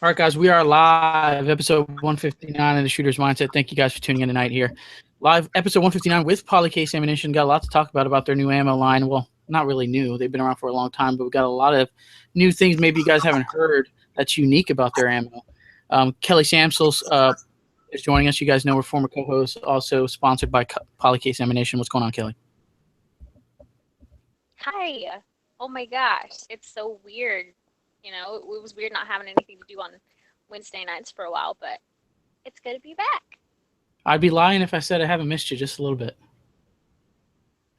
All right, guys, we are live, episode 159 of the Shooter's Mindset. Thank you guys for tuning in tonight here. Live, episode 159 with Polycase Ammunition. Got a lot to talk about their new ammo line. Well, not really new. They've been around for a long time, but we've got a lot of new things maybe you guys haven't heard that's unique about their ammo. Kelly Samsels is joining us. You guys know we're former co-hosts, also sponsored by Polycase Ammunition. What's going on, Kelly? Hi. Oh my gosh, it's so weird. You know, it was weird not having anything to do on Wednesday nights for a while, but it's good to be back. I'd be lying if I said I haven't missed you just a little bit.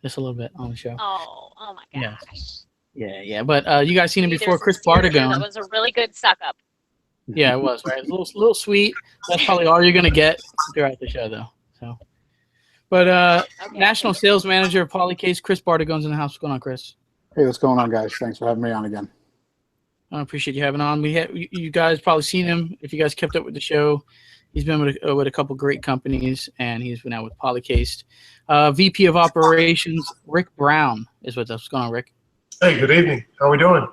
Just a little bit on the show. Oh my gosh. Yeah. But you guys seen him before, Chris Bartagone. That was a really good suck up. Yeah, it was, right? A little sweet. That's probably all you're going to get throughout the show, though. So, but okay. National Sales Manager of Polycase, Chris Bartagone's in the house. What's going on, Chris? Hey, what's going on, guys? Thanks for having me on again. I appreciate you having on. You guys probably seen him if you guys kept up with the show. He's been with a couple great companies, and he's been out with Polycase. VP of Operations, Rick Brown, is with us. What's going on, Rick? Hey, good evening. How are we doing?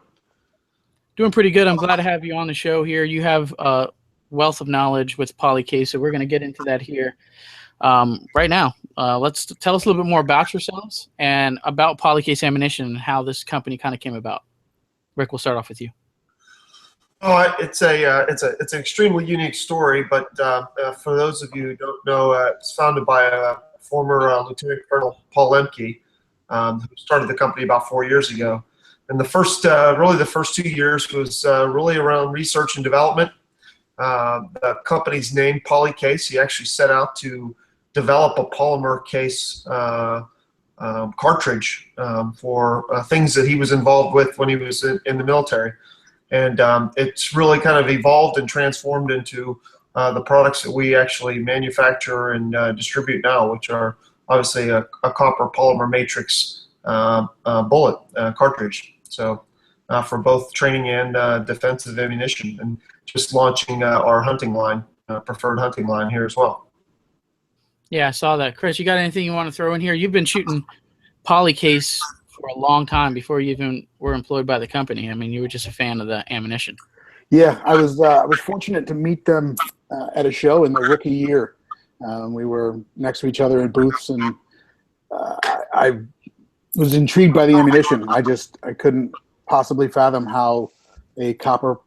Doing pretty good. I'm glad to have you on the show here. You have a wealth of knowledge with Polycase, so we're going to get into that here right now. Let's tell us a little bit more about yourselves and about Polycase Ammunition and how this company kind of came about. Rick, we'll start off with you. Oh, it's an extremely unique story, but for those of you who don't know, it's founded by former Lieutenant Colonel Paul Lemke, who started the company about 4 years ago. And the first 2 years was really around research and development. The company's name, Polycase, he actually set out to develop a polymer case cartridge for things that he was involved with when he was in the military. And it's really kind of evolved and transformed into the products that we actually manufacture and distribute now, which are obviously a copper polymer matrix bullet cartridge. So for both training and defensive ammunition, and just launching our hunting line, preferred hunting line here as well. Yeah, I saw that. Chris, you got anything you want to throw in here? You've been shooting Polycase for a long time before you even were employed by the company. I mean, you were just a fan of the ammunition. Yeah, I was fortunate to meet them at a show in the rookie year. We were next to each other in booths, and I was intrigued by the ammunition. I couldn't possibly fathom how a copper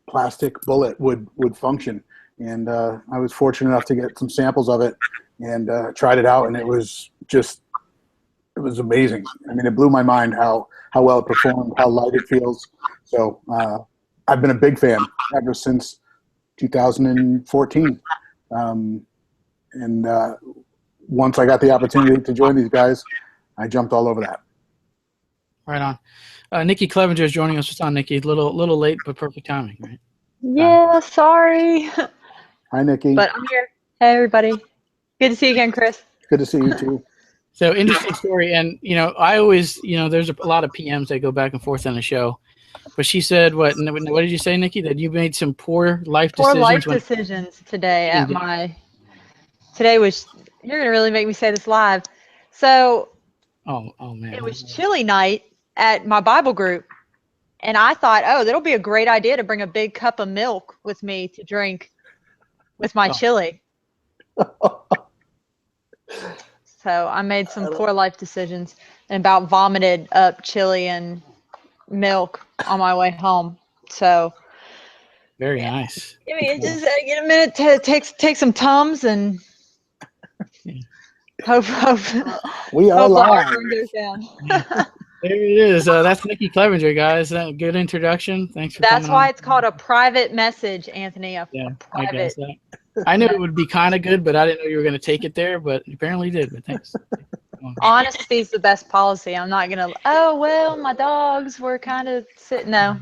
plastic bullet would function. And I was fortunate enough to get some samples of it and tried it out, and it was amazing. I mean, it blew my mind how well it performed, how light it feels. So I've been a big fan ever since 2014. Once I got the opportunity to join these guys, I jumped all over that. Right on. Nikki Clevenger is joining us. What's on, Nikki? A little late, but perfect timing, right? Yeah, sorry. Hi, Nikki. But I'm here. Hey, everybody. Good to see you again, Chris. Good to see you, too. So, interesting story. And, I always, there's a lot of PMs that go back and forth on the show. But she said, what did you say, Nikki? That you made some poor life decisions today at my – today was – you're going to really make me say this live. So, oh man. It was chili night at my Bible group. And I thought, that'll be a great idea to bring a big cup of milk with me to drink with my chili. So I made some poor life decisions and about vomited up chili and milk on my way home. So very nice. Give a minute to take some Tums and hope we are live. Goes down. There it is. That's Nikki Clevenger, guys. Good introduction. Thanks for coming That's why on. It's called a private message, Anthony. I guess that. I knew it would be kind of good, but I didn't know you were going to take it there, but apparently you did. But thanks. Honesty is the best policy. I'm not going to, my dogs were kind of sitting. No,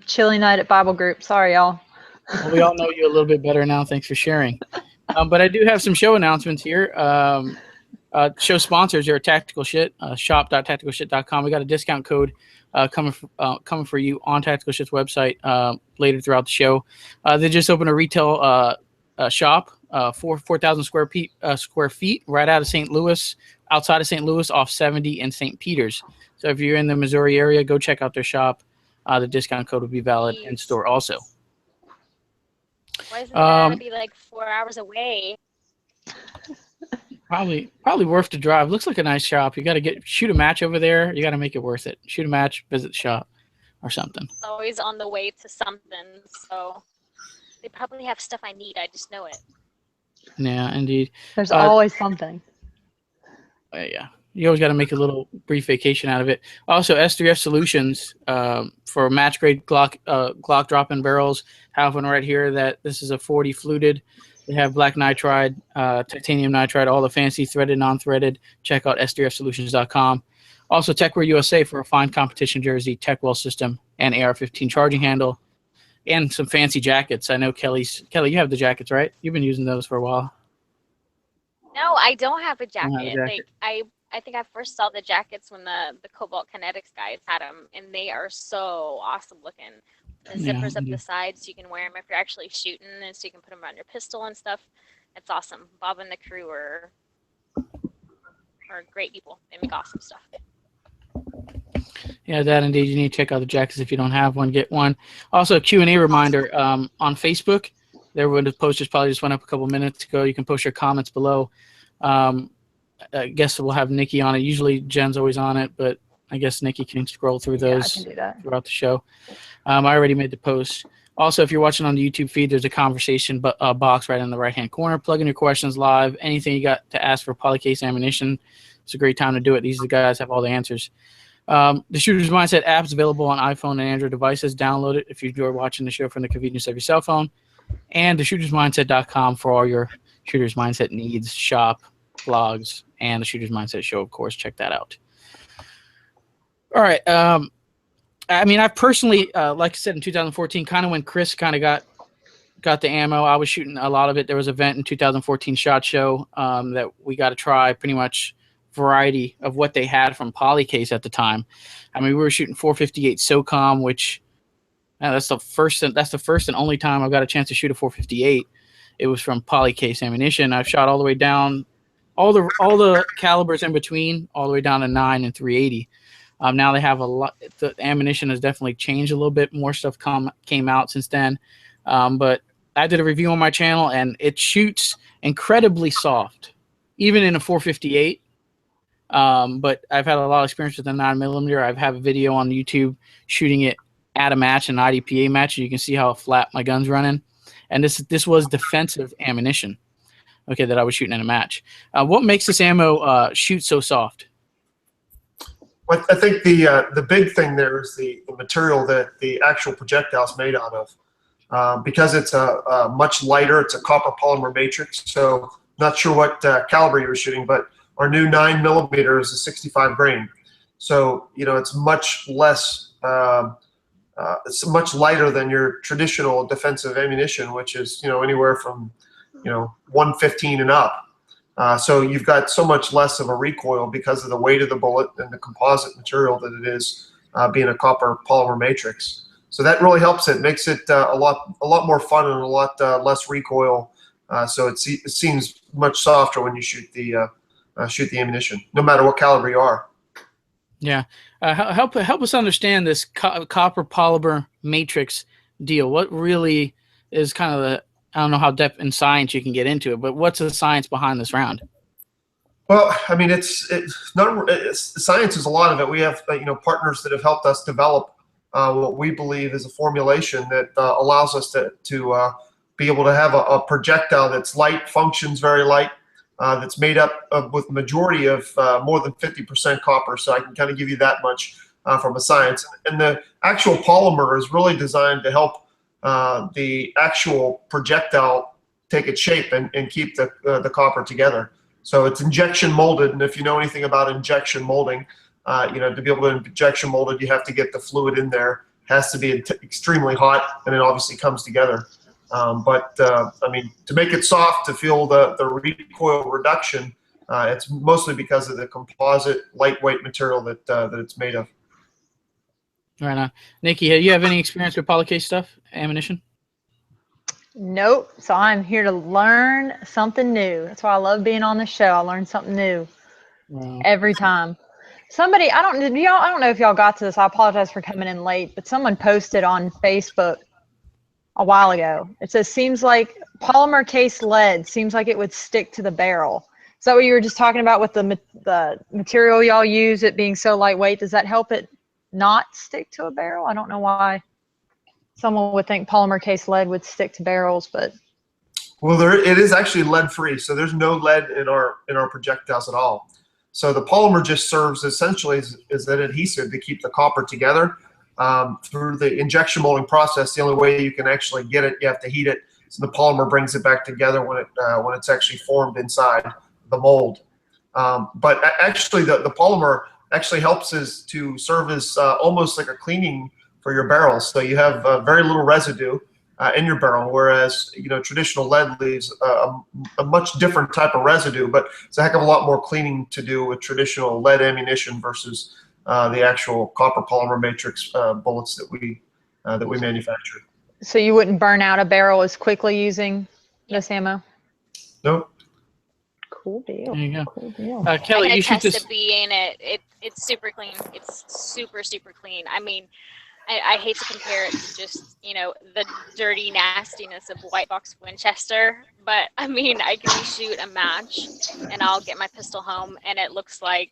chilly night at Bible group. Sorry, y'all. Well, we all know you a little bit better now. Thanks for sharing. But I do have some show announcements here. Show sponsors are Tactical Shit, shop.tacticalshit.com. We got a discount code coming for you on Tactical Shit's website later throughout the show. They just opened a retail shop, 4,000 square feet right out of St. Louis, outside of St. Louis, off 70 and St. Peters. So if you're in the Missouri area, go check out their shop. The discount code will be valid in store also. Why isn't that gonna be like 4 hours away? Probably worth the drive. Looks like a nice shop. You got to shoot a match over there. You got to make it worth it. Shoot a match, visit the shop, or something. It's always on the way to something, so they probably have stuff I need. I just know it. Yeah, indeed. There's always something. Yeah, you always got to make a little brief vacation out of it. Also, S3F Solutions for match grade Glock drop-in barrels. Have one right here. That this is a 40 fluted. They have black nitride, titanium nitride, all the fancy threaded, non-threaded. Check out s3fsolutions.com. Also, Techwear USA for a fine competition jersey, Techwell system, and AR-15 charging handle, and some fancy jackets. I know Kelly, you have the jackets, right? You've been using those for a while. No, I don't have a jacket. Don't have a jacket. Like I think I first saw the jackets when the Cobalt Kinetics guys had them, and they are so awesome looking. The zippers up the sides, so you can wear them if you're actually shooting, and so you can put them around your pistol and stuff. It's awesome. Bob and the crew are great people. They make awesome stuff. Yeah, that indeed. You need to check out the jackets if you don't have one. Get one. Also, Q&A reminder on Facebook. The post just probably just went up a couple minutes ago. You can post your comments below. I guess we'll have Nikki on it. Usually Jen's always on it, but I guess Nikki can scroll through those throughout the show. I already made the post. Also, if you're watching on the YouTube feed, there's a conversation box right in the right-hand corner. Plug in your questions live. Anything you got to ask for Polycase ammunition, it's a great time to do it. These are the guys have all the answers. The Shooter's Mindset app is available on iPhone and Android devices. Download it if you enjoy watching the show from the convenience of your cell phone. And theshootersmindset.com for all your Shooter's Mindset needs, shop, blogs, and the Shooter's Mindset show, of course. Check that out. All right. I mean, I personally, like I said, in 2014, kind of when Chris kind of got the ammo, I was shooting a lot of it. There was an event in 2014 SHOT Show that we got to try pretty much variety of what they had from Polycase at the time. I mean, we were shooting 458 SOCOM, which that's the first and only time I've got a chance to shoot a 458. It was from Polycase ammunition. I've shot all the way down, all the calibers in between, all the way down to 9 and 380. Now they have a lot. The ammunition has definitely changed a little bit. More stuff came out since then. But I did a review on my channel, and it shoots incredibly soft, even in a 458. But I've had a lot of experience with the 9mm. I have a video on YouTube shooting it at a match, an IDPA match, and you can see how flat my gun's running. And this was defensive ammunition, okay, that I was shooting in a match. What makes this ammo shoot so soft? Well, I think the big thing there is the material that the actual projectile is made out of. Because it's a much lighter, it's a copper polymer matrix. So not sure what caliber you were shooting, but our new 9mm is a 65 grain. So it's much less. It's much lighter than your traditional defensive ammunition, which is anywhere from 115 and up. So you've got so much less of a recoil because of the weight of the bullet and the composite material that it is, being a copper polymer matrix. So that really helps it, makes it a lot more fun and a lot less recoil. So it seems much softer when you shoot the ammunition, no matter what caliber you are. Yeah, help us understand this copper polymer matrix deal. What really is kind of the, I don't know how depth in science you can get into it, but what's the science behind this round? Well, I mean, science is a lot of it. We have partners that have helped us develop what we believe is a formulation that allows us to be able to have a projectile that's light, functions very light, that's made up with majority of more than 50% copper. So I can kind of give you that much from a science. And the actual polymer is really designed to help the actual projectile take its shape and keep the copper together. So it's injection molded, and if you know anything about injection molding, to be able to injection mold it, you have to get the fluid in there. It has to be extremely hot, and it obviously comes together. I mean, to make it soft, to feel the recoil reduction, it's mostly because of the composite, lightweight material that it's made of. Right on. Nikki, you have any experience with Polycase stuff, ammunition? Nope. So I'm here to learn something new. That's why I love being on the show. I learn something new every time. Somebody, I don't know if y'all got to this. I apologize for coming in late, but someone posted on Facebook a while ago. It says, seems like polymer case lead seems like it would stick to the barrel. Is that what you were just talking about with the material y'all use, it being so lightweight? Does that help it not stick to a barrel? I don't know why someone would think polymer case lead would stick to barrels, but. Well, it is actually lead free, so there's no lead in our projectiles at all. So the polymer just serves essentially as an adhesive to keep the copper together. Through the injection molding process, the only way you can actually get it, you have to heat it. So the polymer brings it back together when it's actually formed inside the mold. But actually, the polymer actually helps us to serve as almost like a cleaning for your barrels. So you have very little residue in your barrel, whereas traditional lead leaves a much different type of residue, but it's a heck of a lot more cleaning to do with traditional lead ammunition versus the actual copper polymer matrix bullets that we manufacture. So you wouldn't burn out a barrel as quickly using this ammo? Nope. Cool deal. There you go. Cool deal. Kelly, I can you shoot attest this. to being it's super clean. It's super, super clean. I mean, I hate to compare it to just, the dirty nastiness of white box Winchester, but I mean, I can shoot a match and I'll get my pistol home and it looks like,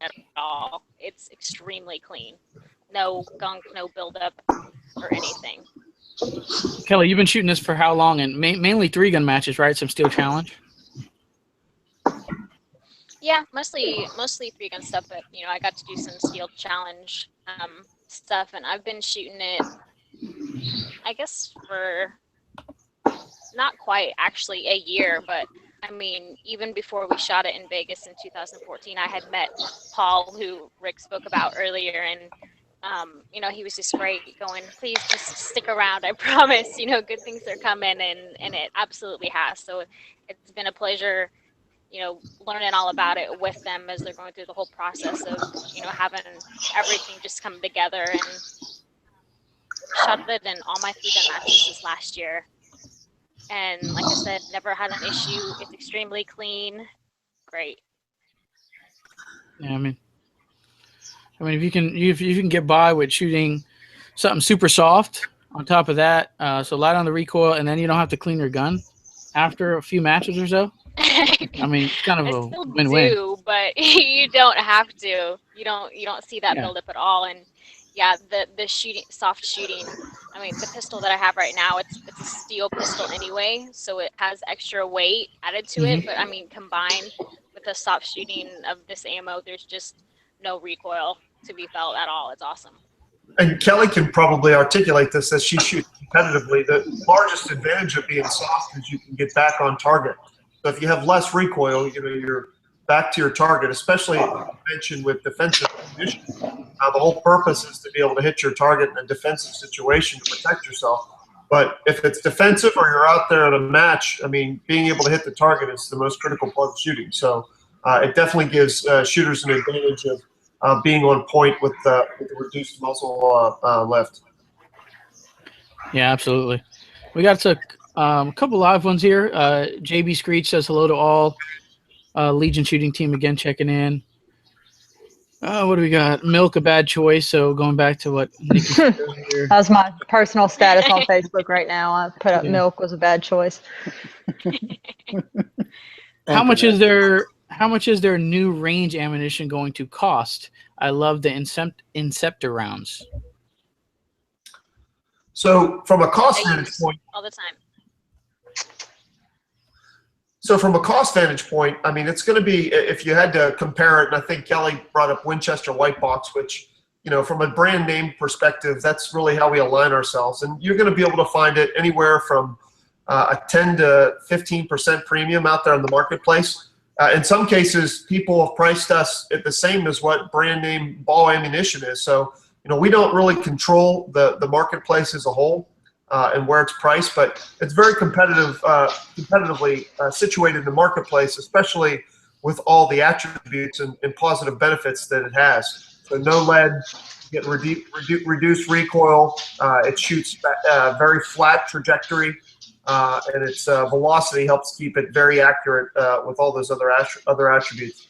at all. It's extremely clean. No gunk, no buildup or anything. Kelly, you've been shooting this for how long? And mainly 3-gun matches, right? Some Steel Challenge. Yeah, mostly 3-gun stuff, but I got to do some Steel Challenge stuff, and I've been shooting it, I guess, for not quite actually a year, but I mean, even before we shot it in Vegas in 2014, I had met Paul, who Rick spoke about earlier, and he was just great, going, please just stick around, I promise, good things are coming, and it absolutely has. So it's been a pleasure, learning all about it with them as they're going through the whole process of, having everything just come together. And shot it in all my 3-gun matches this last year. And like I said, never had an issue. It's extremely clean. Great. Yeah, I mean, if you can get by with shooting something super soft on top of that, so light on the recoil, and then you don't have to clean your gun after a few matches or so. I mean, it's kind of a win-win. Do, but you don't have to. You don't see that buildup at all. And yeah, the soft shooting. I mean, the pistol that I have right now, it's a steel pistol anyway, so it has extra weight added to it. But I mean, combined with the soft shooting of this ammo, there's just no recoil to be felt at all. It's awesome. And Kelly can probably articulate this as she shoots competitively. The largest advantage of being soft is you can get back on target. So if you have less recoil, you're back to your target, especially mentioned with defensive ammunition. The whole purpose is to be able to hit your target in a defensive situation to protect yourself. But if it's defensive or you're out there at a match, I mean, being able to hit the target is the most critical part of shooting. So it definitely gives shooters an advantage of being on point with the reduced muzzle lift. Yeah, absolutely. We got a couple live ones here. JB Screech says hello to all. Legion shooting team again checking in. What do we got? Milk, a bad choice. So going back to what Nikki said earlier. That's my personal status on Facebook right now. I put up milk was a bad choice. How much is their new range ammunition going to cost? I love the Inceptor rounds. So from a cost vantage point, all the time. So from a cost vantage point, I mean, it's going to be, if you had to compare it, and I think Kelly brought up Winchester White Box, which, from a brand name perspective, that's really how we align ourselves. And you're going to be able to find it anywhere from a 10 to 15% premium out there in the marketplace. In some cases, people have priced us at the same as what brand name ball ammunition is. So, we don't really control the marketplace as a whole. And where it's priced, but it's very competitively situated in the marketplace, especially with all the attributes and positive benefits that it has. So no lead, get reduced recoil, it shoots very flat trajectory, and its velocity helps keep it very accurate with all those other attributes.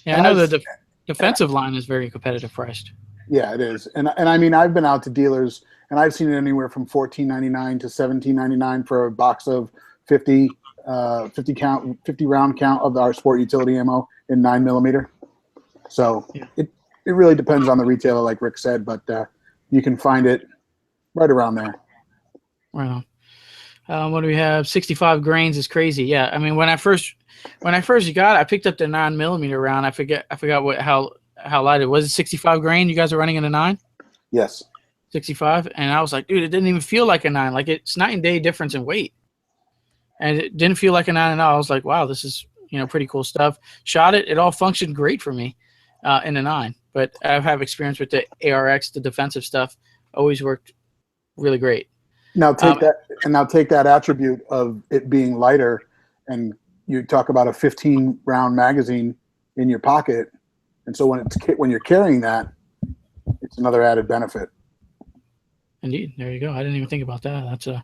Yeah, I know the defensive line is very competitive priced. Yeah, it is. And I mean, I've been out to dealers and I've seen it anywhere from $14.99 to $17.99 for a box of 50 round count of our sport utility ammo in 9mm. So it really depends on the retailer, like Rick said, but you can find it right around there. Right on. What do we have? 65 grains is crazy. Yeah, I mean, when I first got it, I picked up the 9mm round. I forgot how light it was. It 65 grain. You guys are running in a 9? Yes. 65, and I was like, dude, it didn't even feel like a 9. Like, it's night and day difference in weight, and it didn't feel like a 9 at all. I was like, wow, this is pretty cool stuff. Shot it. It all functioned great for me in a 9. But I have experience with the ARX, the defensive stuff. Always worked really great. Now take that attribute of it being lighter, and you talk about a 15 round magazine in your pocket, and so when you're carrying that, it's another added benefit. Indeed, there you go. I didn't even think about that. That's a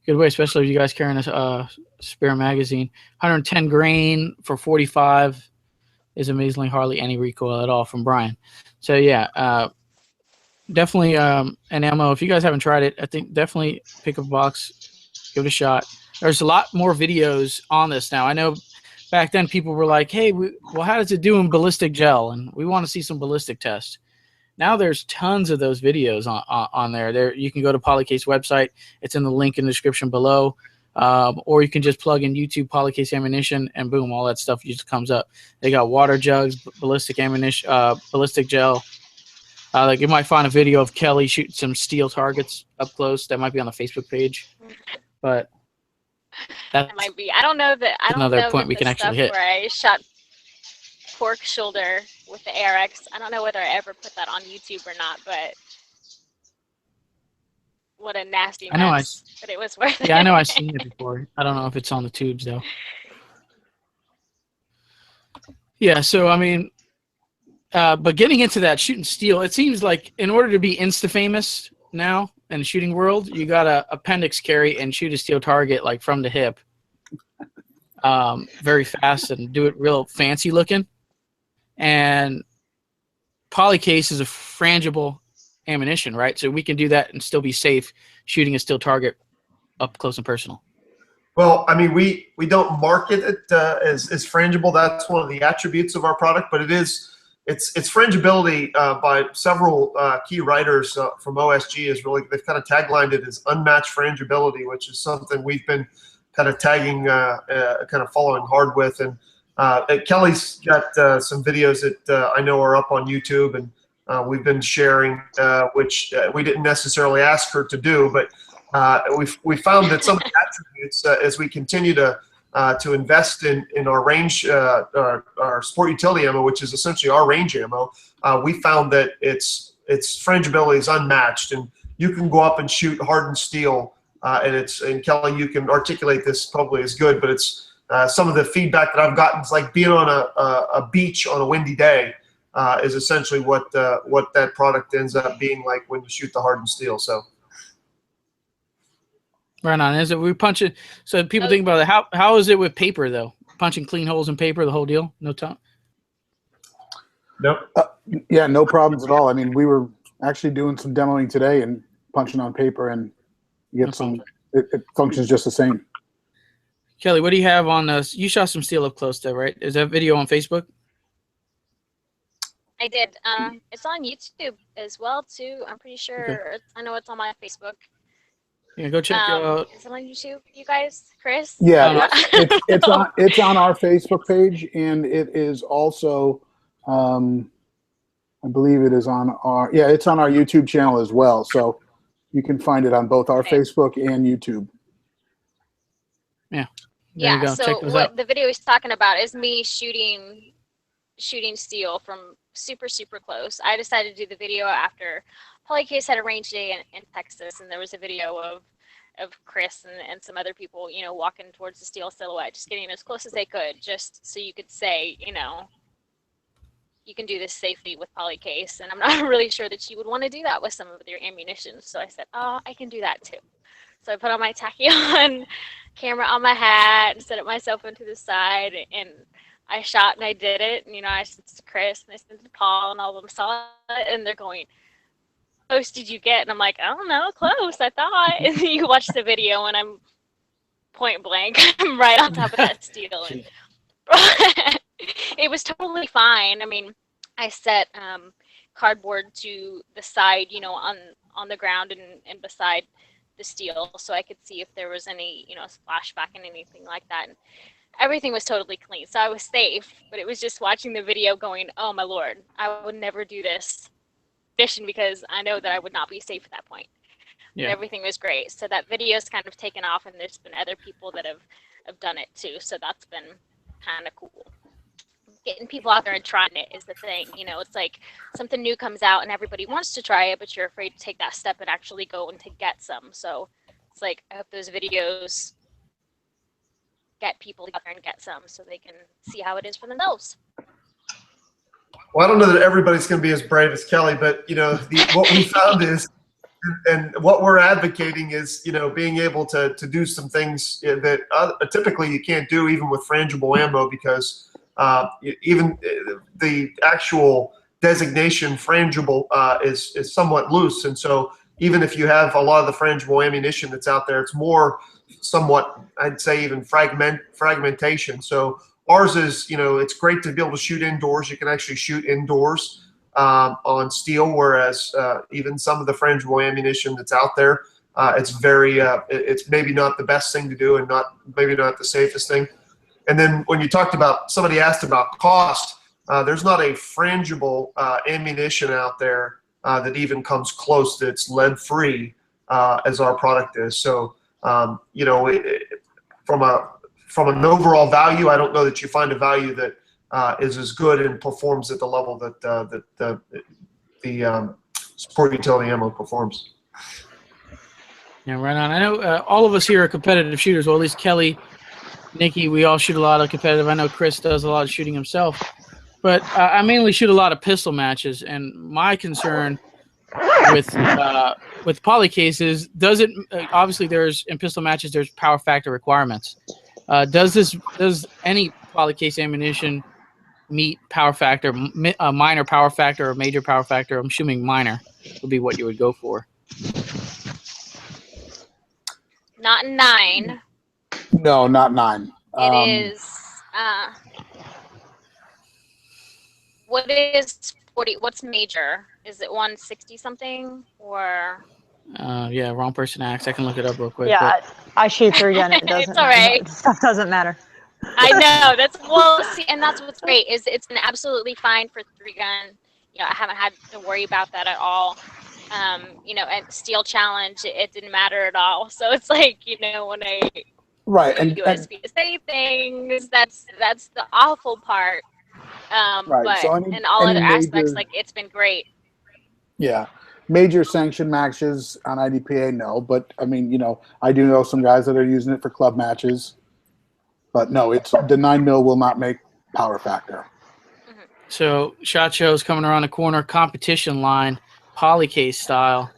good way, especially if you guys carrying a spare magazine. 110 grain for 45 is amazingly hardly any recoil at all from Brian. So yeah, definitely an ammo. If you guys haven't tried it, I think definitely pick up a box, give it a shot. There's a lot more videos on this now. I know back then people were like, hey, well, how does it do in ballistic gel? And we want to see some ballistic tests. Now there's tons of those videos on there. There, you can go to Polycase website. It's in the link in the description below. Or you can just plug in YouTube Polycase ammunition, and boom, all that stuff just comes up. They got water jugs, ballistic ammunition, ballistic gel. Like you might find a video of Kelly shooting some steel targets up close. That might be on the Facebook page, but that might be. I don't know that. I don't know another point we can actually hit. Where I shot pork shoulder with the ARX. I don't know whether I ever put that on YouTube or not, but what a nasty mess. I know but it was worth it. Yeah, I know I've seen it before. I don't know if it's on the tubes though. Yeah, so I mean, but getting into that shooting steel, it seems like in order to be insta-famous now in the shooting world, you got to appendix carry and shoot a steel target like from the hip, very fast and do it real fancy looking. And Polycase is a frangible ammunition, right? So we can do that and still be safe shooting a steel target up close and personal. Well, I mean, we don't market it as frangible. That's one of the attributes of our product, but it's frangibility by several key writers from OSG is really, they've kind of taglined it as unmatched frangibility, which is something we've been kind of tagging, kind of following hard with. And Kelly's got some videos that I know are up on YouTube, and we've been sharing, which we didn't necessarily ask her to do, but we found that some of the attributes, as we continue to invest in our range, our sport utility ammo, which is essentially our range ammo, we found that its frangibility is unmatched, and you can go up and shoot hardened steel, and Kelly, you can articulate this probably as good, but it's some of the feedback that I've gotten is like being on a beach on a windy day is essentially what that product ends up being like when you shoot the hardened steel. So. Right on. Is it we punch it? So people think about it. How is it with paper though? Punching clean holes in paper, the whole deal. No time. Nope. Yeah, no problems at all. I mean, we were actually doing some demoing today and punching on paper, and you get some. It functions just the same. Kelly, what do you have on this? You shot some steel up close there, right? Is that video on Facebook? I did. It's on YouTube as well too. I'm pretty sure. Okay. I know it's on my Facebook. Yeah, go check Is it on YouTube, you guys? Chris? Yeah, it's on our Facebook page, and it is also, I believe it is on it's on our YouTube channel as well. So you can find it on both our Facebook and YouTube. Yeah. Yeah. So what the video is talking about is me shooting steel from super, super close. I decided to do the video after Polycase had a range day in Texas, and there was a video of Chris and some other people, walking towards the steel silhouette, just getting as close as they could, just so you could say, you can do this safely with Polycase. And I'm not really sure that you would want to do that with some of your ammunition. So I said, oh, I can do that too. So I put on my tacky on camera on my hat and set it myself into the side, and I shot and I did it. And, I sent it to Chris and I sent it to Paul, and all of them saw it, and they're going, "How close did you get?" And I'm like, "I don't know, close, I thought." And then you watch the video, and I'm point blank. I'm right on top of that steel. And it was totally fine. I mean, I set cardboard to the side, on the ground and beside the steel, so I could see if there was any, splashback and anything like that. And everything was totally clean, so I was safe. But it was just watching the video going, "Oh my Lord, I would never do this fishing because I know that I would not be safe at that point." Yeah. And everything was great. So that video's kind of taken off, and there's been other people that have done it too. So that's been kind of cool. Getting people out there and trying it is the thing. It's like something new comes out and everybody wants to try it, but you're afraid to take that step and actually go and to get some. So it's like, I hope those videos get people out there and get some so they can see how it is for themselves. Well, I don't know that everybody's going to be as brave as Kelly, but what we found is, and what we're advocating is, being able to do some things that typically you can't do even with frangible ammo, because even the actual designation frangible is somewhat loose. And so even if you have a lot of the frangible ammunition that's out there, it's more somewhat, I'd say, even fragmentation. So ours is, it's great to be able to shoot indoors. You can actually shoot indoors on steel, whereas even some of the frangible ammunition that's out there, it's very, it's maybe not the best thing to do, and maybe not the safest thing. And then when you talked about, somebody asked about cost, there's not a frangible ammunition out there that even comes close that's lead-free as our product is. So, from an overall value, I don't know that you find a value that is as good and performs at the level that the sport utility ammo performs. Yeah, right on. I know all of us here are competitive shooters. Well, at least Kelly, Nikki, we all shoot a lot of competitive. I know Chris does a lot of shooting himself, but I mainly shoot a lot of pistol matches. And my concern with Polycase does it? Obviously, in pistol matches there's power factor requirements. Does any Polycase ammunition meet power factor, minor power factor or major power factor? I'm assuming minor would be what you would go for. Not 9. No, not 9. It is. What is 40? What's major? Is it 160 something or? Yeah, wrong person asked. I can look it up real quick. Yeah, I shoot 3-gun. It doesn't. It's all right. Stuff doesn't matter. I know see, and that's what's great is it's been absolutely fine for 3-gun. I haven't had to worry about that at all. At Steel Challenge, it didn't matter at all. So it's like, when I and USB to say things, that's the awful part. Right. But So in all other aspects, like, it's been great. Yeah. Major sanction matches on IDPA, no. But I mean, I do know some guys that are using it for club matches. But no, the 9mm will not make power factor. Mm-hmm. So SHOT Show's coming around the corner, competition line, Polycase style,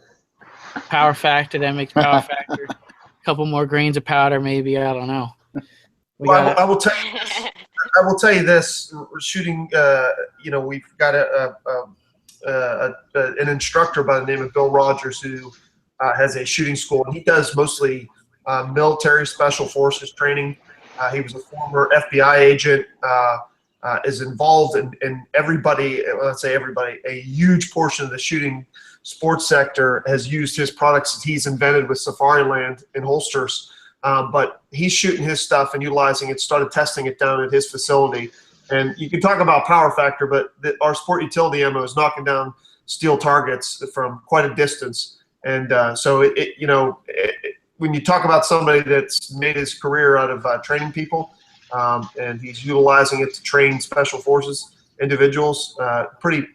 power factor that makes power factor. A couple more grains of powder, maybe. I don't know. I will tell you this. I will tell you this. Shooting, we've got an instructor by the name of Bill Rogers who has a shooting school, and he does mostly military special forces training. He was a former FBI agent, is involved in everybody, let's say everybody, a huge portion of the shooting sports sector has used his products that he's invented with Safariland in holsters. But he's shooting his stuff and utilizing it, started testing it down at his facility. And you can talk about power factor, but our sport utility ammo is knocking down steel targets from quite a distance. And so when you talk about somebody that's made his career out of training people, and he's utilizing it to train special forces individuals, pretty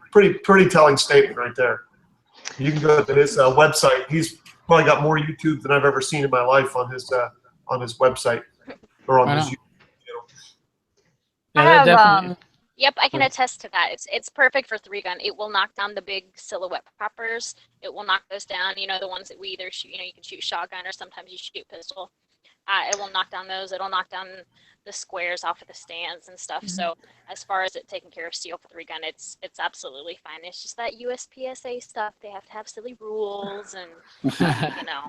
telling statement right there. You can go to his website. He's probably got more YouTube than I've ever seen in my life on his website or on his YouTube channel. Yeah, Yep, I can attest to that. It's perfect for 3-gun. It will knock down the big silhouette poppers. It will knock those down. The ones that we either shoot. You can shoot shotgun or sometimes you shoot pistol. it will knock down those. It'll knock down the squares off of the stands and stuff. So as far as it taking care of steel for the recon, it's absolutely fine. It's just that USPSA stuff. They have to have silly rules and you know.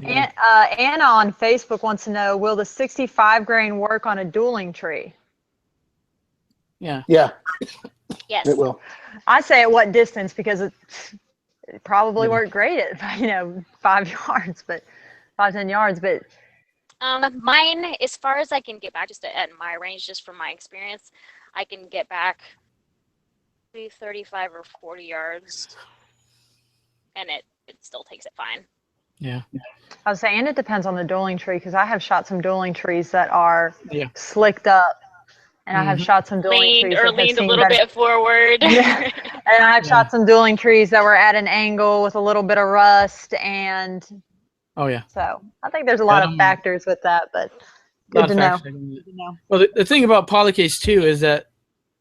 Anna on Facebook wants to know, will the 65 grain work on a dueling tree? Yeah. Yeah, Yes. it will. I say at what distance, because it probably worked great at 5 yards, but 5-10 yards, but Mine, as far as I can get back, just at my range, just from my experience, I can get back maybe 35 or 40 yards, and it still takes it fine. Yeah. I was saying it depends on the dueling tree, because I have shot some dueling trees that are slicked up, and I have shot some dueling trees that leaned a little bit forward. Yeah. And I've shot some dueling trees that were at an angle with a little bit of rust, and so I think there's a lot of factors with that, but good to know. Well, the thing about Polycase too is that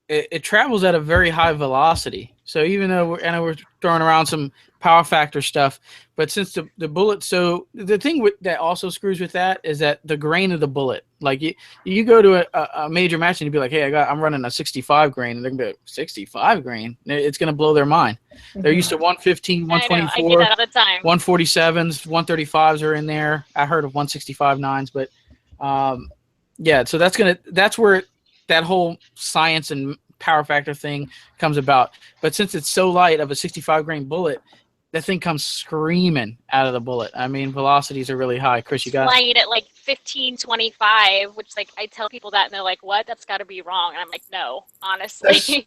it travels at a very high velocity. So even though we're throwing around some power factor stuff, but since the bullet, so the thing that also screws with that is that the grain of the bullet. Like you go to a major match and you'd be like, hey, I'm running a 65 grain, and they're gonna be like, 65 grain. It's gonna blow their mind. They're used to 115, 124, I get that all the time. 147s, 135s are in there. I heard of 165 nines, but yeah. So that's where that whole science and power factor thing comes about. But since it's so light of a 65 grain bullet, that thing comes screaming out of the bullet. I mean, velocities are really high. Chris, you got flying it at like 1525, which like I tell people that and they're like, what? That's got to be wrong. And I'm like, no, honestly.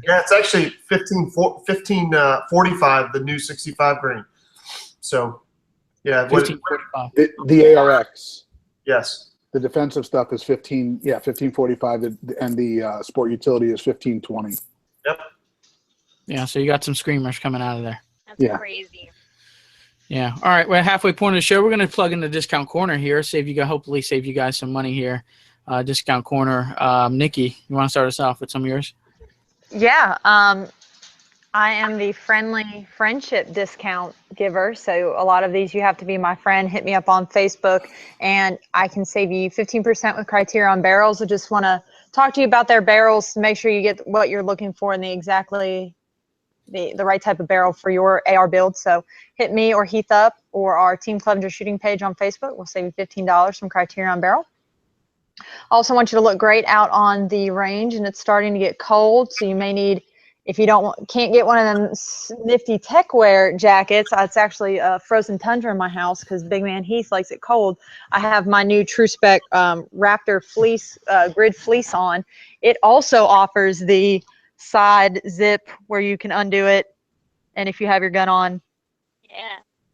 Yeah, it's actually 1545, the new 65 grain. So, yeah. 1545. The ARX. Yes. The defensive stuff is 1545, and the sport utility is 1520. Yep. Yeah, so you got some screamers coming out of there. That's crazy. Yeah. All right. We're halfway point of the show. We're going to plug in the discount corner here. Hopefully save you guys some money here. Discount corner. Nikki, you want to start us off with some of yours? Yeah. I am the friendly friendship discount giver. So a lot of these, you have to be my friend. Hit me up on Facebook, and I can save you 15% with Criterion barrels. I just want to talk to you about their barrels to make sure you get what you're looking for and the right type of barrel for your AR build. So hit me or Heath up or our Team Clevenger shooting page on Facebook. We'll save you $15 from Criterion barrel. I also want you to look great out on the range, and it's starting to get cold, so you may need, if you can't get one of them nifty tech wear jackets, it's actually a frozen tundra in my house because big man Heath likes it cold. I have my new True Spec Raptor fleece, grid fleece on. It also offers the side zip where you can undo it, and if you have your gun on,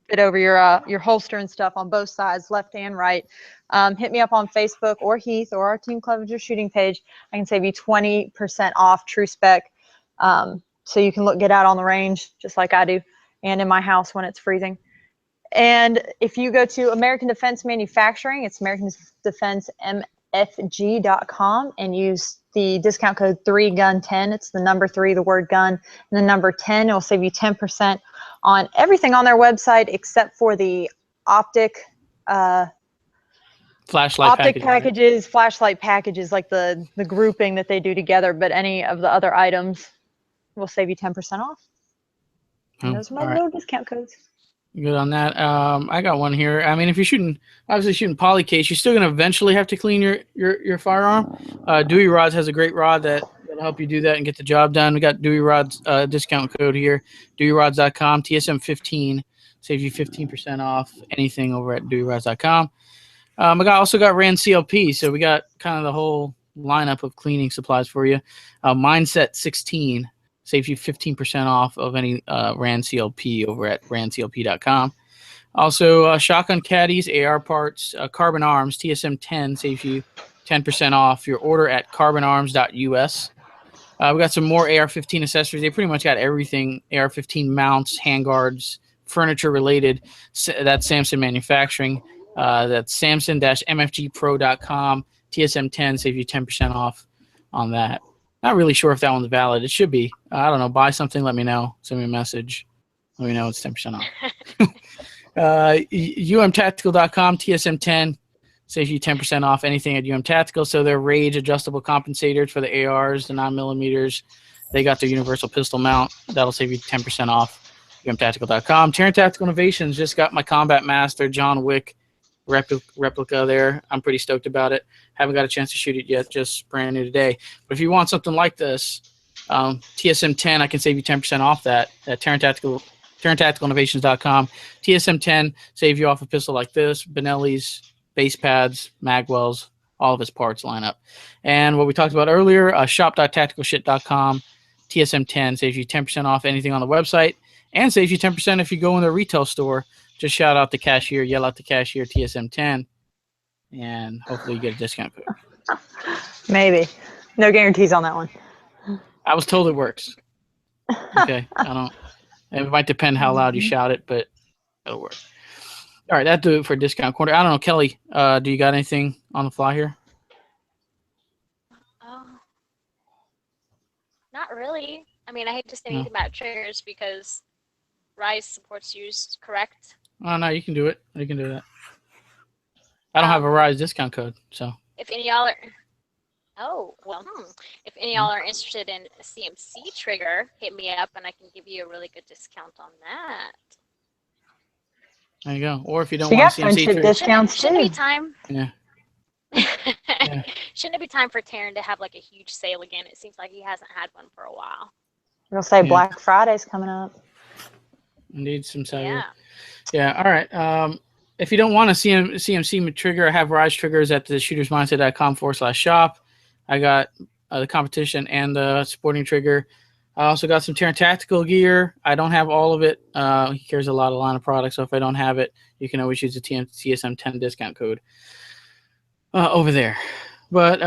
fit over your holster and stuff on both sides, left and right. Hit me up on Facebook or Heath or our Team Clevenger shooting page. I can save you 20% off True Spec. So you can get out on the range just like I do, and in my house when it's freezing. And if you go to American Defense Manufacturing, it's AmericanDefenseMFG.com, and use the discount code 3GUN10. It's the number 3, the word gun, and the number 10. It'll save you 10% on everything on their website except for the optic flashlight packages, flashlight packages, like the grouping that they do together. But any of the other items will save you 10% off. And those are my little discount codes. Good on that. I got one here. I mean, if you're shooting Polycase, you're still going to eventually have to clean your firearm. Dewey Rods has a great rod that'll help you do that and get the job done. We got Dewey Rods discount code here, DeweyRods.com, TSM15, saves you 15% off anything over at DeweyRods.com. I also got Rand CLP, so we got kind of the whole lineup of cleaning supplies for you. Mindset 16 saves you 15% off of any Rand CLP over at randclp.com. Also, shotgun caddies, AR parts, Carbon Arms, TSM 10 saves you 10% off your order at carbonarms.us. We got some more AR-15 accessories. They pretty much got everything: AR-15 mounts, handguards, furniture related. That's Samson Manufacturing. That's samson-mfgpro.com. TSM 10 saves you 10% off on that. Not really sure if that one's valid. It should be. I don't know. Buy something, let me know. Send me a message. Let me know it's 10% off. umtactical.com, TSM 10 saves you 10% off anything at UM Tactical. So their Rage adjustable compensators for the ARs, the 9mm, they got their universal pistol mount. That'll save you 10% off. UMTactical.com. Taran Tactical Innovations just got my Combat Master John Wick replica there. I'm pretty stoked about it. Haven't got a chance to shoot it yet, just brand new today. But if you want something like this, TSM10, I can save you 10% off that at TaranTacticalInnovations.com. TSM10 save you off a pistol like this, Benelli's, base pads, magwells, all of his parts line up. And what we talked about earlier, shop.tacticalshit.com. TSM10 saves you 10% off anything on the website and saves you 10% if you go in the retail store. Just shout out the cashier, yell out the cashier, TSM10, and hopefully you get a discount code. Maybe. No guarantees on that one. I was told it works. Okay, I don't. It might depend how loud you shout it, but it'll work. All right, that'll do it for Discount Corner. I don't know, Kelly, do you got anything on the fly here? Not really. I mean, I hate to say anything about triggers because Rise supports use, correct? Oh, no, you can do it. You can do that. I don't have a Rise discount code, so. If any of y'all are... Oh, well, if any of y'all are interested in a CMC trigger, hit me up and I can give you a really good discount on that. There you go. Or if you don't want a CMC trigger. Shouldn't it be time? Yeah. Shouldn't it be time for Taran to have like a huge sale again? It seems like he hasn't had one for a while. You'll say Black Friday's coming up. Indeed, some sale. Yeah. All right. If you don't want a CMC trigger, I have Rise triggers at the shootersmindset.com/shop. I got the competition and the sporting trigger. I also got some Taran Tactical gear. I don't have all of it. He carries a lot of line of products, so if I don't have it, you can always use the TSM10 discount code over there. But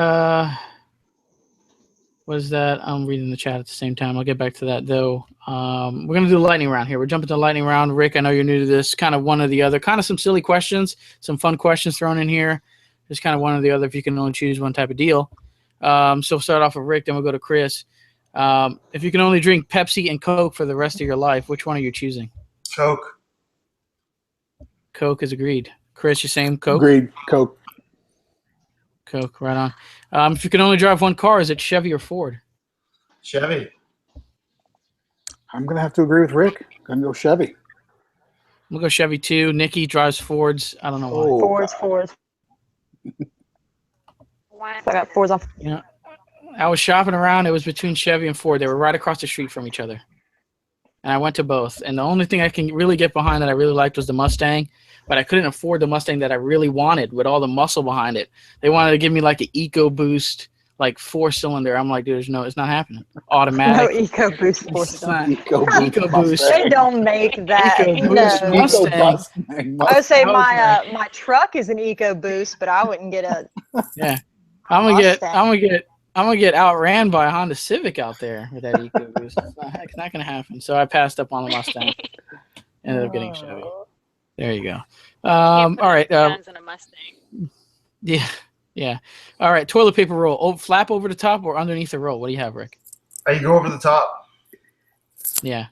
what is that? I'm reading the chat at the same time. I'll get back to that, though. We're going to do the lightning round here. We're jumping to the lightning round. Rick, I know you're new to this. Kind of one or the other. Kind of some silly questions, some fun questions thrown in here. Just kind of one or the other if you can only choose one type of deal. So we'll start off with Rick, then we'll go to Chris. If you can only drink Pepsi and Coke for the rest of your life, which one are you choosing? Coke. Coke is agreed. Chris, you same Coke? Agreed. Coke. Coke, right on. If you can only drive one car, is it Chevy or Ford? Chevy. I'm going to have to agree with Rick. Going to go Chevy. We'll go Chevy too. Nikki drives Fords. I don't know why. Fords. I got Fords off. Yeah. I was shopping around. It was between Chevy and Ford. They were right across the street from each other. And I went to both. And the only thing I can really get behind that I really liked was the Mustang. But I couldn't afford the Mustang that I really wanted with all the muscle behind it. They wanted to give me like an EcoBoost, like 4-cylinder. I'm like, dude, it's not happening. Automatic. No EcoBoost 4-cylinder. EcoBoost. They don't make that. EcoBoost Mustang. I would say my truck is an EcoBoost, but I wouldn't get a. Yeah, I'm gonna get outran by a Honda Civic out there with that EcoBoost. It's not gonna happen. So I passed up on the Mustang. Ended up getting Chevy. There you go. All right. Guns in a Mustang. Yeah. All right. Toilet paper roll. Oh, flap over the top or underneath the roll? What do you have, Rick? I go over the top. Yeah.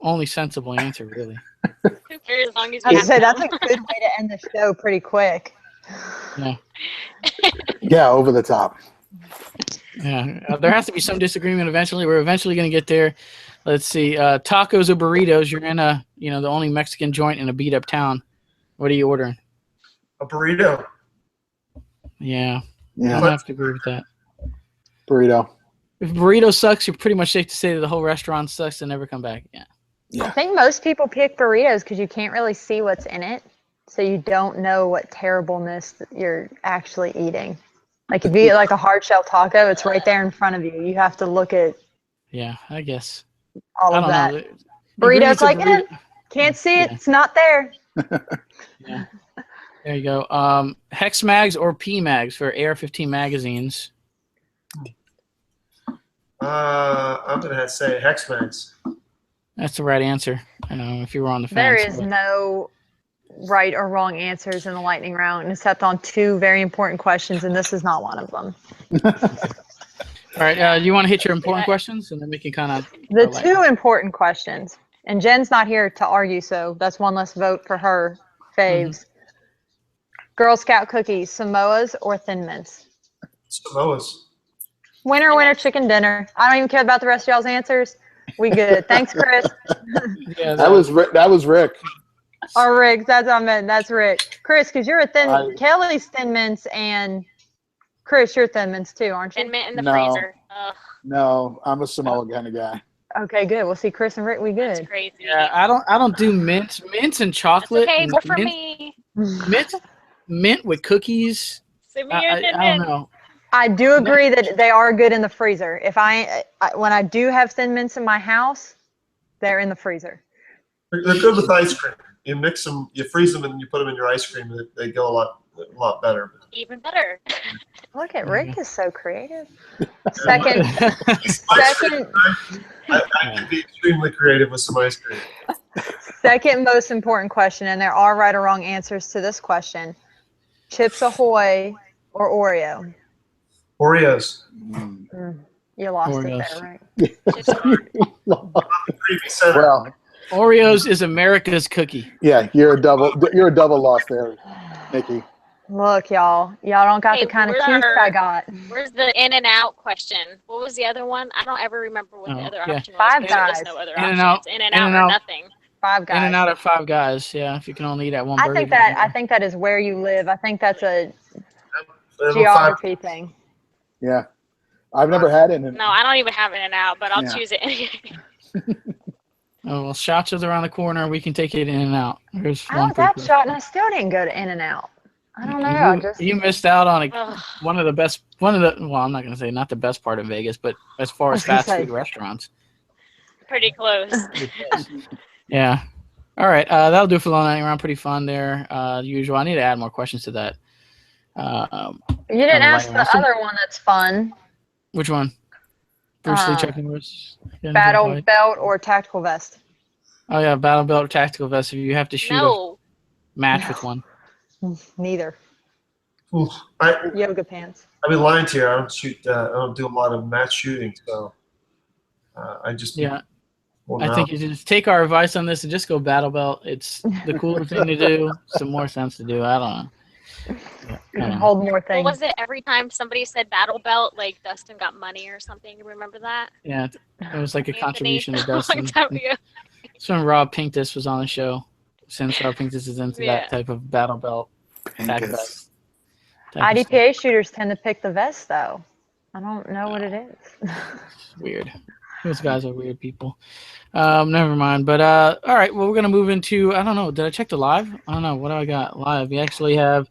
Only sensible answer, really. Who cares as long as I you would say that's a good way to end the show pretty quick. Yeah. Yeah, over the top. Yeah. There has to be some disagreement eventually. We're eventually going to get there. Let's see. Tacos or burritos? You're in the only Mexican joint in a beat up town. What are you ordering? A burrito. Yeah. I have to agree with that. Burrito. If burrito sucks, you're pretty much safe to say that the whole restaurant sucks and never come back again. I think most people pick burritos because you can't really see what's in it. So you don't know what terribleness that you're actually eating. Like if you eat like a hard shell taco, it's right there in front of you. You have to look at I guess. all of that. Know. Burrito's like, can't see it. It's not there. Yeah. There you go. Hex mags or P mags for AR-15 magazines? I'm going to say hex mags. That's the right answer. If you were on the fence. There is no right or wrong answers in the lightning round, except on two very important questions, and this is not one of them. All right. You want to hit your important questions, and then we can kind of. The two important questions, and Jen's not here to argue, so that's one less vote for her faves. Girl Scout cookies, Samoas or Thin Mints? Samoas. Winner, chicken dinner. I don't even care about the rest of y'all's answers. We good. Thanks, Chris. Yeah, That was Rick. That was Rick. Oh, Rick, that's what I meant. That's Rick. Chris, because you're a Kelly's Thin Mints, and Chris, you're Thin Mints too, aren't you? Thin Mint in the No. freezer. Ugh, No, I'm a Samoa kind of guy. Okay, good. We'll see Chris and Rick. We that's good. crazy. Yeah, I don't do mints and That's chocolate. okay. and More for mint, me. mint with cookies. Send me your Thin I don't Mint. know. I do agree that they are good in the freezer. If when I do have Thin Mints in my house, they're in the freezer. They're good with ice cream. You mix them, you freeze them, and you put them in your ice cream. They go a lot better. Even better. Look at Yeah. Rick is so creative. Second, I can be extremely creative with some ice cream. second most important question, and there are right or wrong answers to this question: Chips Ahoy or Oreo? Oreos. You lost Oreos. it there, right? Chips are Creamy center. Well, Oreos is America's cookie. yeah, you're a double loss there, Nikki. Look, y'all don't got Hey, the kind of where's teeth our- I got. Where's the in and out question? What was the other one? I don't ever remember what the other yeah. option was. Five because there is Guys. no other In and option. out. It's in and In out and or out. nothing. Five Guys. In and out at Five Guys. Yeah, if you can only eat at one burger. I think that is where you live. I think that's a Level geography thing. Yeah, I've never had it. No, I don't even have in and out, but I'll Yeah. choose it. Oh well, Shots is around the corner. We can take it in and out. There's I one. was at for- Shot and I still didn't go to In and Out. I don't know. You missed out on Ugh. one of the. Well, I'm not gonna say not the best part of Vegas, but as far I as was gonna fast say. food restaurants. Pretty close. Yeah. All right. That'll do for the lightning round. Pretty fun there. Usual. I need to add more questions to that. You didn't ask lightning the round. other one that's fun. Which one? Bruce Lee Chuck Norris. Battle belt or tactical vest? Oh yeah, battle belt or tactical vest. If you have to shoot No. a match with one. Neither. Ooh, I, Yoga pants. I've been lying to you. I don't shoot. I don't do a lot of match shooting, so I just Yeah. well, I now. think you should just take our advice on this and just go battle belt. It's the cooler thing to do. Some more sense to do. I don't know. You can hold more What things. was it? Every time somebody said battle belt, like Dustin got money or something. You remember that? Yeah, it was like a Anthony? contribution to A long Dustin. time ago. It's when Rob Pincus was on the show. Since Rob Pincus is into Yeah. that type of battle belt, tac Pincus. vest. type of stuff. IDPA shooters tend to pick the vest, though. I don't know what it is. It's weird. Those guys are weird people. Never mind. But all right. Well, we're gonna move into. I don't know. Did I check the live? I don't know. What do I got live? We actually have.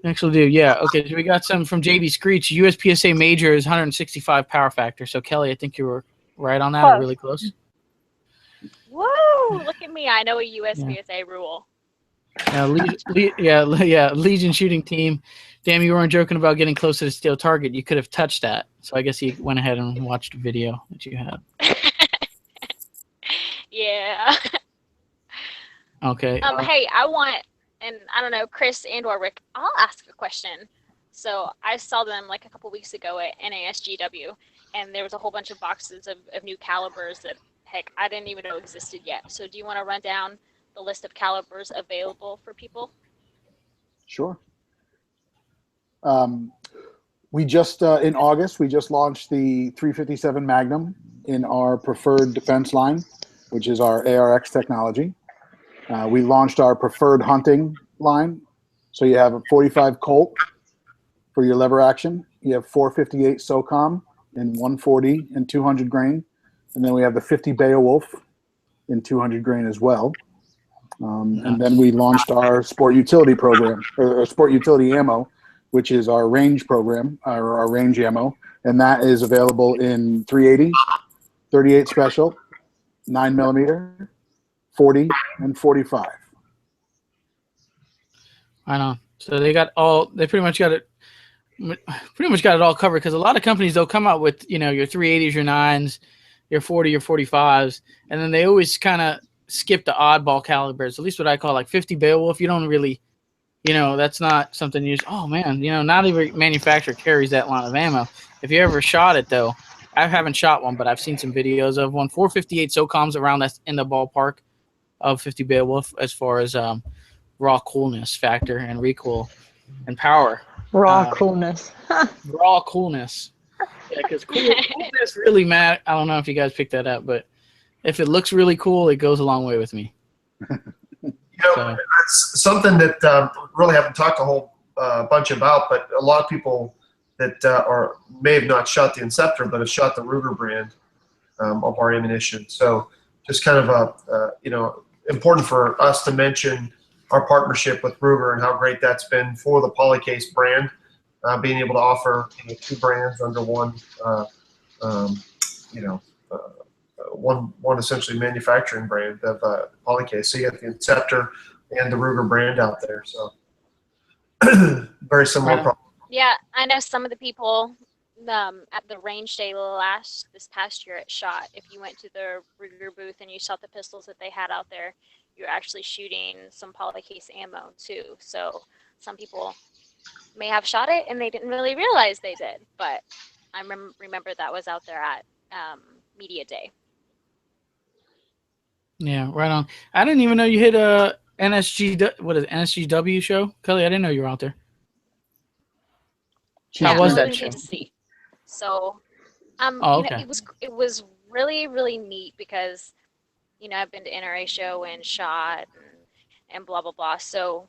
Actually do. Yeah. Okay. So we got some from JB Screech. USPSA major is 165 power factor. So Kelly, I think you were right on that, or Close. really close. Woo! Look at me. I know a USPSA rule. Legion shooting team. Damn, you weren't joking about getting close to the steel target. You could have touched that. So I guess he went ahead and watched a video that you had. Yeah. Okay. Hey, I want, and I don't know, Chris and or Rick, I'll ask a question. So I saw them like a couple weeks ago at NASGW, and there was a whole bunch of boxes of new calibers that, heck, I didn't even know existed yet. So do you want to run down the list of calibers available for people? Sure. We just in August we just launched the 357 Magnum in our preferred defense line, which is our ARX technology. We launched our preferred hunting line, so you have a 45 Colt for your lever action. You have 458 SOCOM in 140 and 200 grain, and then we have the 50 Beowulf in 200 grain as well. And then we launched our sport utility program, or sport utility ammo, which is our range program, or our range ammo, and that is available in 380, 38 special, 9mm, 40, and 45. I know. So they pretty much got it all covered, because a lot of companies, they'll come out with, your 380s, your 9s, your 40, your 45s, and then they always kind of skip the oddball calibers, at least what I call like 50 Beowulf. You don't really, that's not something you use. Oh man, not every manufacturer carries that line of ammo. If you ever shot it though, I haven't shot one, but I've seen some videos of one. 458 SOCOMs around that's in the ballpark of 50 Beowulf as far as raw coolness factor and recoil and power. Raw coolness. Raw coolness. Yeah, because coolness really matters. I don't know if you guys picked that up, but if it looks really cool, it goes a long way with me. It's something that really haven't talked a whole bunch about, but a lot of people that may have not shot the Inceptor, but have shot the Ruger brand of our ammunition. So just kind of important for us to mention our partnership with Ruger and how great that's been for the Polycase brand, being able to offer two brands under one, one essentially manufacturing brand of Polycase. So you have the Inceptor and the Ruger brand out there. So very similar. Right. Yeah, I know some of the people at the range day this past year at SHOT. If you went to the Ruger booth and you saw the pistols that they had out there, you're actually shooting some Polycase ammo too. So some people may have shot it and they didn't really realize they did. But I remember that was out there at Media Day. Yeah, right on. I didn't even know you hit a NSGW show, Kelly. I didn't know you were out there. How was that show? So, okay. it was really, really neat because, I've been to NRA show and SHOT and blah, blah, blah. So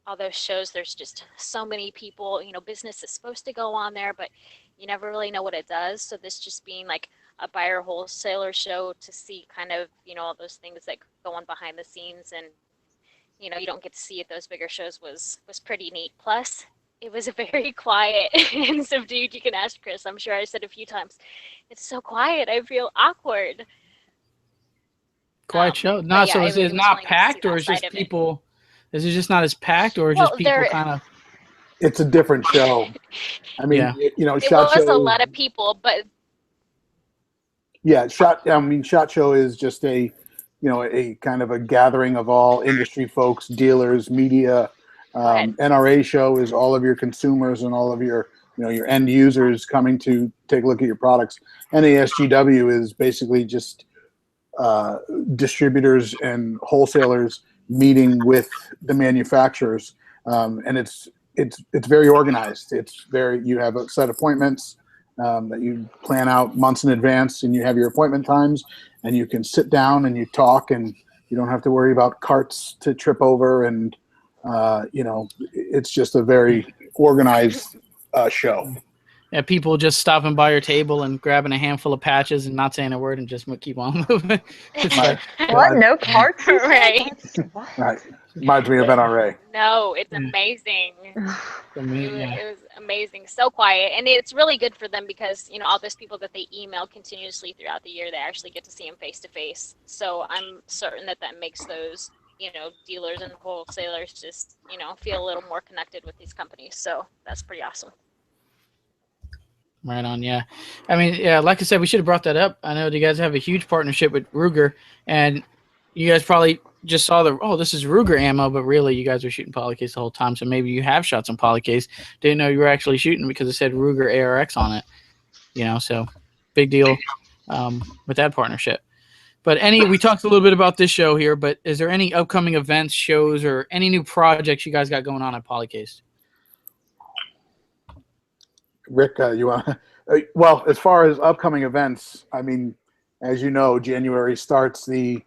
all those shows, there's just so many people, business is supposed to go on there, but you never really know what it does. So this just being like a buyer wholesaler show to see kind of, all those things that go on behind the scenes and, you don't get to see at those bigger shows was pretty neat. Plus, it was very quiet and subdued. You can ask Chris. I'm sure I said a few times, it's so quiet. I feel awkward. Quiet show. No, so is it not packed, or is just people? Is it just not as packed, or just people kind of? It's a different show. I mean, it SHOT was Show. A lot of people, but yeah, SHOT Show is just a kind of a gathering of all industry folks, dealers, media. NRA show is all of your consumers and all of your your end users coming to take a look at your products. NASGW is basically just distributors and wholesalers meeting with the manufacturers, and it's very organized. You have a set appointments that you plan out months in advance, and you have your appointment times, and you can sit down and you talk, and you don't have to worry about carts to trip over, and it's just a very organized show. Yeah, people just stopping by your table and grabbing a handful of patches and not saying a word and just keep on moving. It's like, what? No carts? Right. Right. Reminds me of NRA. No, it's amazing. It was amazing. So quiet. And it's really good for them because, all those people that they email continuously throughout the year, they actually get to see them face to face. So I'm certain that makes those, dealers and wholesalers just, feel a little more connected with these companies. So that's pretty awesome. Right on, yeah. I mean, yeah, like I said, we should have brought that up. I know you guys have a huge partnership with Ruger, and you guys probably just saw this is Ruger ammo, but really you guys were shooting Polycase the whole time, so maybe you have shot some Polycase. Didn't know you were actually shooting because it said Ruger ARX on it, so big deal with that partnership. But we talked a little bit about this show here, but is there any upcoming events, shows, or any new projects you guys got going on at Polycase? Rick, you want? Well, as far as upcoming events, I mean, as you know, January starts the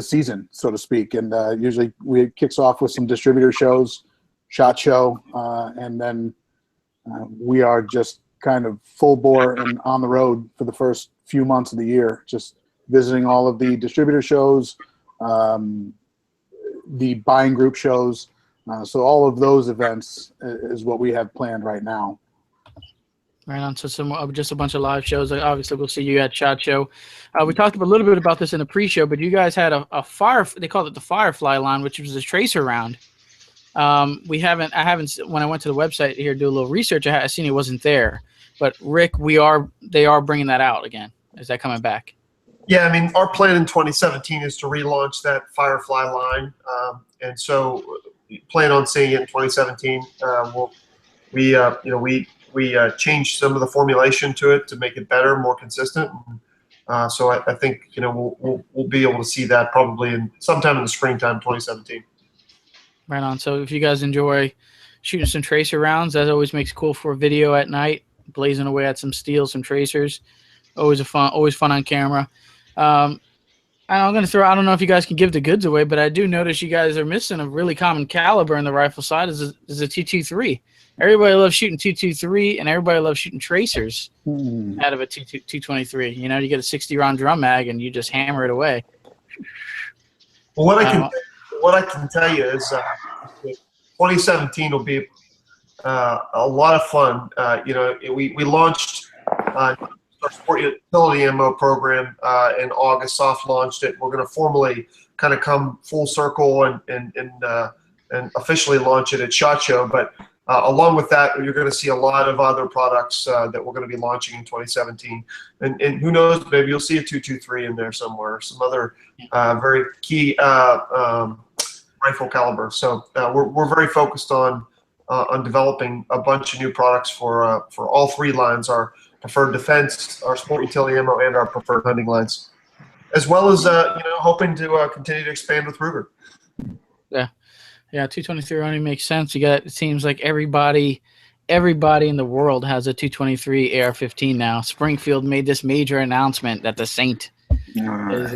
season, so to speak, and usually it kicks off with some distributor shows, SHOT Show, and then we are just kind of full bore and on the road for the first few months of the year, just visiting all of the distributor shows, the buying group shows. So all of those events is what we have planned right now. Right on. So just a bunch of live shows. Obviously, we'll see you at SHOT Show. We talked a little bit about this in the pre-show, but you guys had a fire. They called it the Firefly line, which was a tracer round. I haven't. When I went to the website here to do a little research, I seen it wasn't there. But Rick, they are bringing that out again. Is that coming back? Yeah, I mean, our plan in 2017 is to relaunch that Firefly line, and so plan on seeing it in 2017. We changed some of the formulation to it to make it better, more consistent. So I think we'll be able to see that probably sometime in the springtime 2017. Right on. So if you guys enjoy shooting some tracer rounds, that always makes it cool for a video at night, blazing away at some steel, some tracers. Always fun on camera. I'm going to throw, I don't know if you guys can give the goods away, but I do notice you guys are missing a really common caliber in the rifle side is a 223. Everybody loves shooting 223, and everybody loves shooting tracers out of a 223. You know, you get a 60-round drum mag, and you just hammer it away. Well, what I can tell you is 2017 will be a lot of fun. You know, we launched our sport utility ammo program in August, soft launched it. We're going to formally kind of come full circle and officially launch it at SHOT Show. But along with that, you're going to see a lot of other products that we're going to be launching in 2017. And who knows, maybe you'll see a 223 in there somewhere, some other very key rifle caliber. So we're very focused on developing a bunch of new products for all three lines: our preferred defense, our sport utility ammo, and our preferred hunting lines, as well as hoping to continue to expand with Ruger. Yeah, 223 only makes sense. It seems like everybody in the world has a 223 AR-15 now. Springfield made this major announcement that the Saint is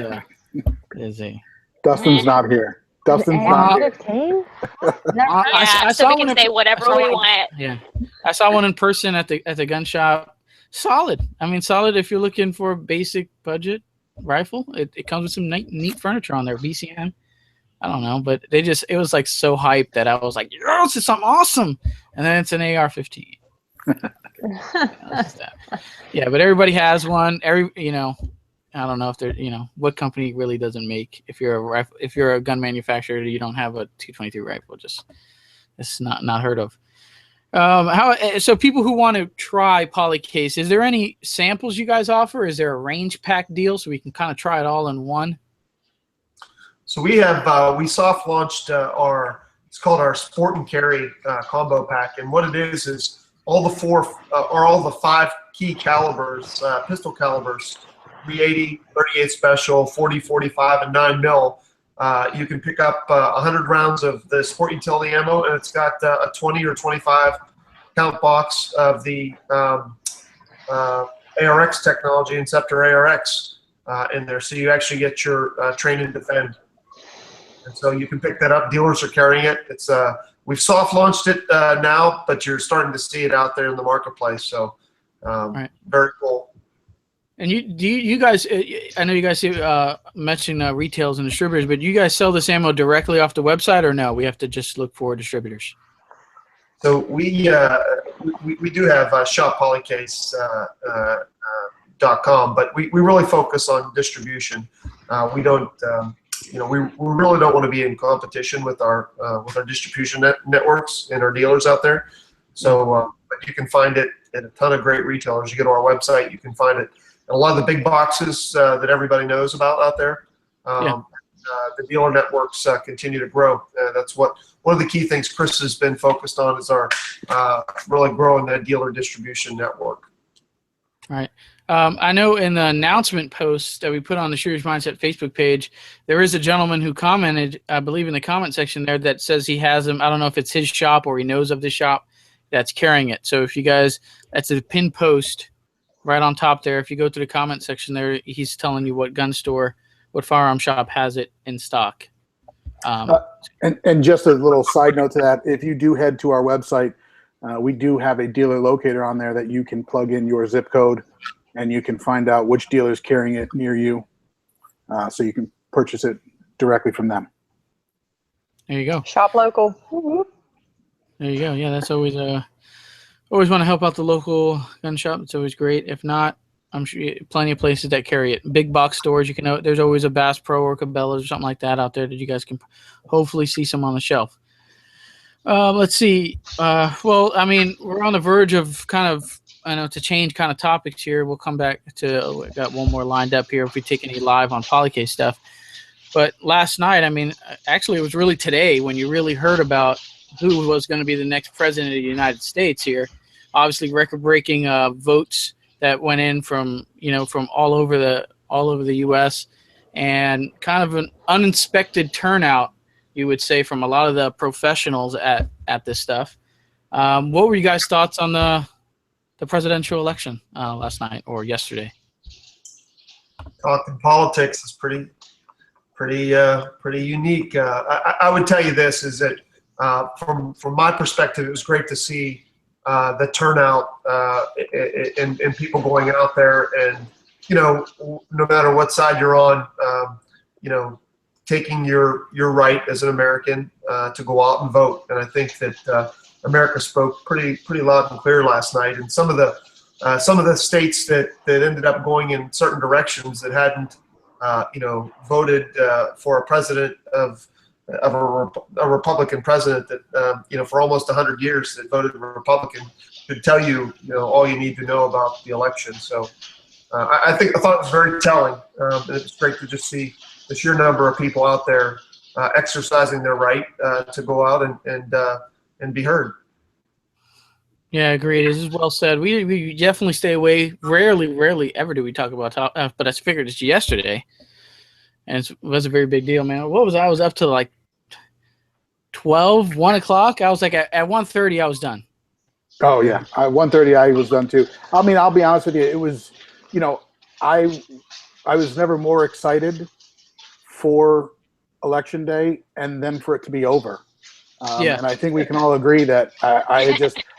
a. Dustin's not here. Dustin's not here. I saw we can say whatever we want. Yeah, I saw one in person at the gun shop. Solid. I mean, solid if you're looking for a basic budget rifle. It comes with some neat furniture on there. BCM. I don't know, but it was like so hyped that I was like, yes, it's something awesome. And then it's an AR-15. Yeah, but everybody has one. I don't know if they're, what company really doesn't make. If you're a gun manufacturer, you don't have a 223 rifle. It's not heard of. So people who want to try Polycase, is there any samples you guys offer? Is there a range pack deal so we can kind of try it all in one? So we have we soft launched it's called our Sport and Carry combo pack, and what it is all the five key calibers, pistol calibers, 380, 38 special, 40, 45, and 9mm. You can pick up 100 rounds of the sport utility ammo, and it's got a 20 or 25 count box of the ARX technology, Inceptor ARX in there, so you actually get your train and defend. And so you can pick that up. Dealers are carrying it. It's we've soft launched it now, but you're starting to see it out there in the marketplace. So right. Very cool. And you guys, I know you guys mentioned retails and distributors, but you guys sell this ammo directly off the website, or no? We have to just look for distributors. So we do have shoppolycase.com, but we really focus on distribution. We don't. We really don't want to be in competition with our distribution networks and our dealers out there. So, but you can find it at a ton of great retailers. You go to our website, you can find it in a lot of the big boxes that everybody knows about out there. The dealer networks continue to grow. That's one of the key things Chris has been focused on is our really growing that dealer distribution network. All right. I know in the announcement post that we put on the Shooters Mindset Facebook page, there is a gentleman who commented, I believe in the comment section there, that says he has them. I don't know if it's his shop or he knows of the shop that's carrying it. So if you guys, that's a pinned post right on top there. If you go to the comment section there, he's telling you what gun store, what firearm shop has it in stock. And just a little side note to that, if you do head to our website, we do have a dealer locator on there that you can plug in your zip code, and you can find out which dealer is carrying it near you, so you can purchase it directly from them. There you go. Shop local. There you go. Yeah, that's always always want to help out the local gun shop. It's always great. If not, I'm sure plenty of places that carry it. Big box stores, you can. There's always a Bass Pro or Cabela's or something like that out there that you guys can hopefully see some on the shelf. Let's see. Well, I mean, we're on the verge of to change kind of topics here. We'll come back to, we got one more lined up here if we take any live on Polycase stuff. But last night, I mean, actually it was really today when you really heard about who was going to be the next president of the United States here. Obviously record-breaking votes that went in from all over the U.S. and kind of an uninspected turnout you would say, from a lot of the professionals at this stuff. What were you guys' thoughts on the presidential election last night or yesterday? Talking politics is pretty unique. I would tell you this is that from my perspective, it was great to see the turnout and people going out there, and no matter what side you're on, taking your right as an American to go out and vote. And I think that America spoke pretty loud and clear last night. And some of the states that ended up going in certain directions that hadn't voted for a president of a Republican president that for almost 100 years that voted Republican should tell you all you need to know about the election. So I thought it was very telling. It's great to just see the sheer number of people out there exercising their right to go out and be heard. Yeah, agreed. This is well said. We definitely stay away. Rarely ever do we talk about but I figured it's yesterday, and it was a very big deal, man. What was I was up to like 1 o'clock. I was like at 1:30 I was done. Oh yeah, at 1:30 I was done too. I mean, I'll be honest with you. It was, I was never more excited for election day and then for it to be over. And I think we can all agree that I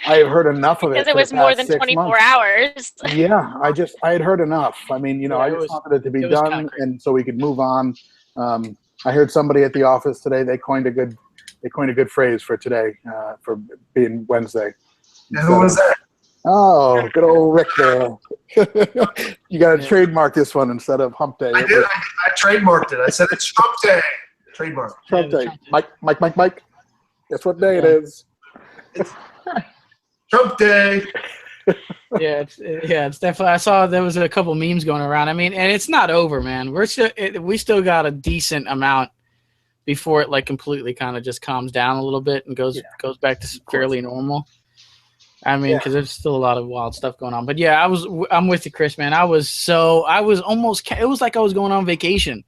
had heard enough of it. Because it was more than 24 hours. Yeah, I had heard enough. I mean, I just wanted it to be done, and so we could move on. I heard somebody at the office today. They coined a good phrase for today, for being Wednesday. And who was that? Oh, good old Rick there. You got to trademark this one instead of Hump Day. I did. I trademarked it. I said it's Trump Day. Trademark. Trump Day. Mike. Guess what day it is? It's Trump Day. It's definitely. I saw there was a couple memes going around. I mean, and it's not over, man. We still got a decent amount before it like completely kind of just calms down a little bit and goes back to fairly normal. I mean, because there's still a lot of wild stuff going on. But yeah, I'm with you, Chris, man. I was almost. It was like I was going on vacation.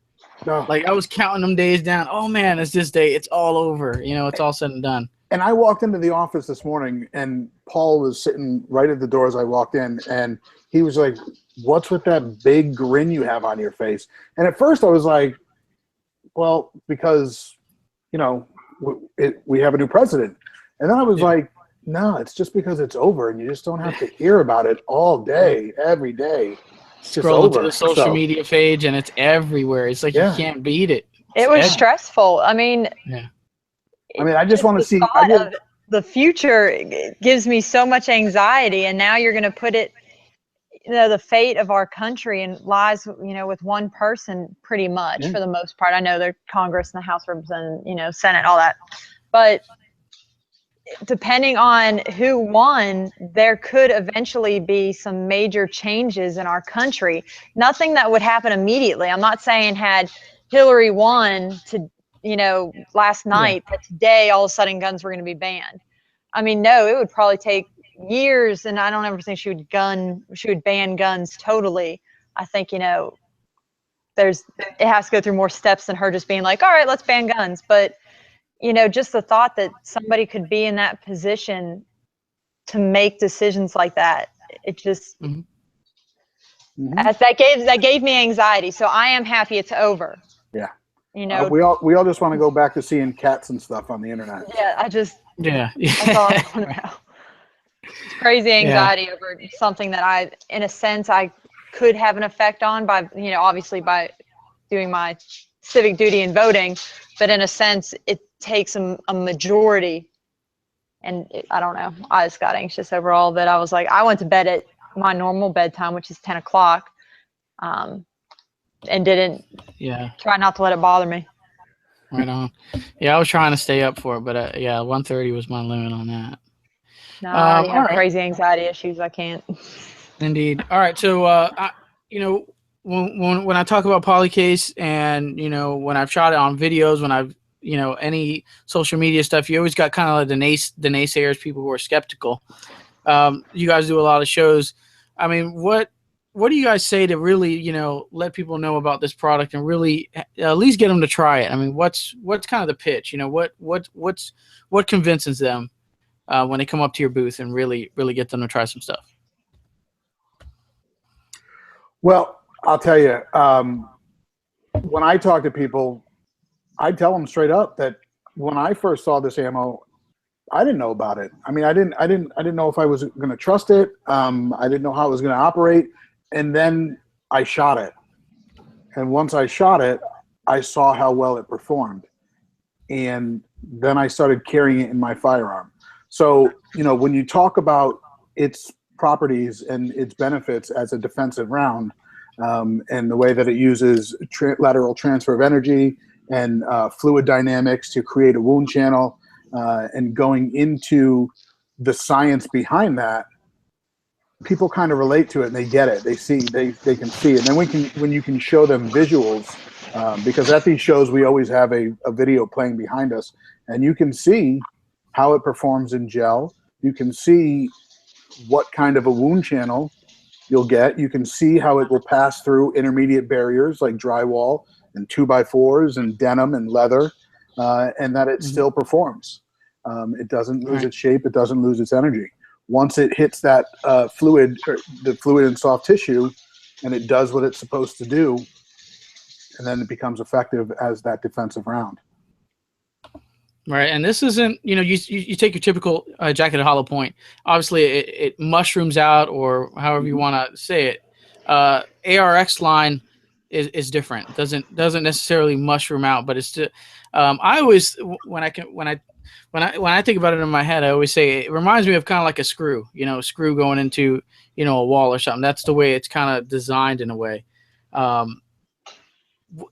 No. Like I was counting them days down. Oh man, it's this day. It's all over. It's all said and done. And I walked into the office this morning, and Paul was sitting right at the door as I walked in, and he was like, "What's with that big grin you have on your face?" And at first I was like, "Well, because we have a new president." And then I was like, "No, it's just because it's over, and you just don't have to hear about it all day, every day." Scroll to the social media page and it's everywhere. It's like you can't beat it. It was stressful. I mean, I just want to see. The future gives me so much anxiety, and now you're going to put it, the fate of our country and lies, with one person pretty much for the most part. I know they're Congress and the House of Representatives, Senate, all that, but depending on who won, there could eventually be some major changes in our country. Nothing that would happen immediately. I'm not saying had Hillary won last night that today all of a sudden guns were going to be banned. I mean, no, it would probably take years, and I don't ever think she would ban guns totally. I think, it has to go through more steps than her just being like, all right, let's ban guns. But just the thought that somebody could be in that position to make decisions like that, it just that gave me anxiety. So I am happy it's over. Yeah. We all just want to go back to seeing cats and stuff on the internet. Yeah, that's all I want to know. It's crazy anxiety over something that in a sense, I could have an effect on by, obviously by doing my civic duty and voting, but in a sense, it takes a majority, and I don't know. I just got anxious over all of it. I was like, I went to bed at my normal bedtime, which is 10 o'clock, and didn't try not to let it bother me. Right on. Yeah, I was trying to stay up for it, but 1:30 was my limit on that. No, I already have crazy anxiety issues. I can't. Indeed. All right. So, when I talk about Polycase, and when I've shot it on videos, when I've any social media stuff, you always got kind of like the naysayers, people who are skeptical. You guys do a lot of shows. I mean, what what do you guys say to really, let people know about this product and really at least get them to try it? I mean, what's kind of the pitch? What convinces them when they come up to your booth and really get them to try some stuff? Well, I'll tell you, when I talk to people, I tell them straight up that when I first saw this ammo, I didn't know about it. I mean, I didn't know if I was going to trust it. I didn't know how it was going to operate. And then I shot it. And once I shot it, I saw how well it performed. And then I started carrying it in my firearm. So, when you talk about its properties and its benefits as a defensive round, and the way that it uses lateral transfer of energy and fluid dynamics to create a wound channel, and going into the science behind that, people kind of relate to it and they get it. They can see it. And then when you can show them visuals, because at these shows we always have a video playing behind us, and you can see how it performs in gel. You can see what kind of a wound channel you'll get. You can see how it will pass through intermediate barriers like drywall and 2x4s and denim and leather, and that it still performs. It doesn't lose its shape. It doesn't lose its energy. Once it hits that fluid, or the fluid and soft tissue, and it does what it's supposed to do, and then it becomes effective as that defensive round. Right, and this isn't, you take your typical jacketed hollow point. Obviously, it mushrooms out, or however you want to say it. ARX line is different. Doesn't necessarily mushroom out, but it's still. I always when I think about it in my head, I always say it reminds me of kind of like a screw. A screw going into a wall or something. That's the way it's kind of designed in a way.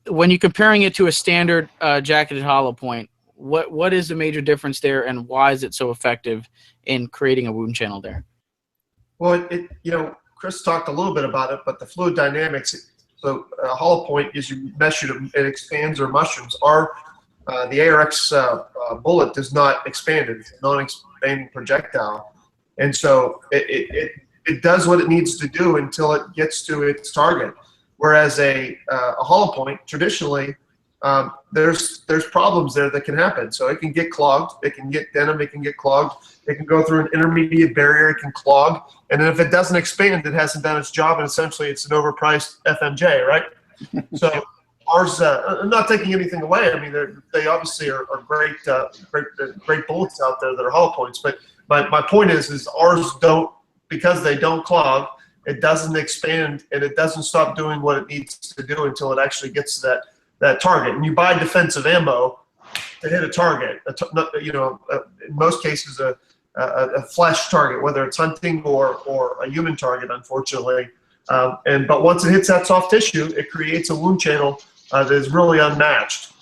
When you're comparing it to a standard jacketed hollow point, what is the major difference there, and why is it so effective in creating a wound channel there? Well, Chris talked a little bit about it, but the fluid dynamics. So a hollow point is you mesh it expands or mushrooms. The ARX bullet does not expand it. It's a non-expanding projectile, and so it does what it needs to do until it gets to its target. Whereas a hollow point traditionally, there's problems there that can happen. So it can get clogged, it can get denim, it can get clogged, it can go through an intermediate barrier, it can clog, and then if it doesn't expand, it hasn't done its job, and essentially it's an overpriced FMJ, right? So ours, I'm not taking anything away. I mean, they obviously are great, great bullets out there that are hollow points. But my point is ours don't, because they don't clog, it doesn't expand, and it doesn't stop doing what it needs to do until it actually gets to that target. And you buy defensive ammo to hit a target, in most cases a flesh target, whether it's hunting or a human target, unfortunately. But once it hits that soft tissue, it creates a wound channel that is really unmatched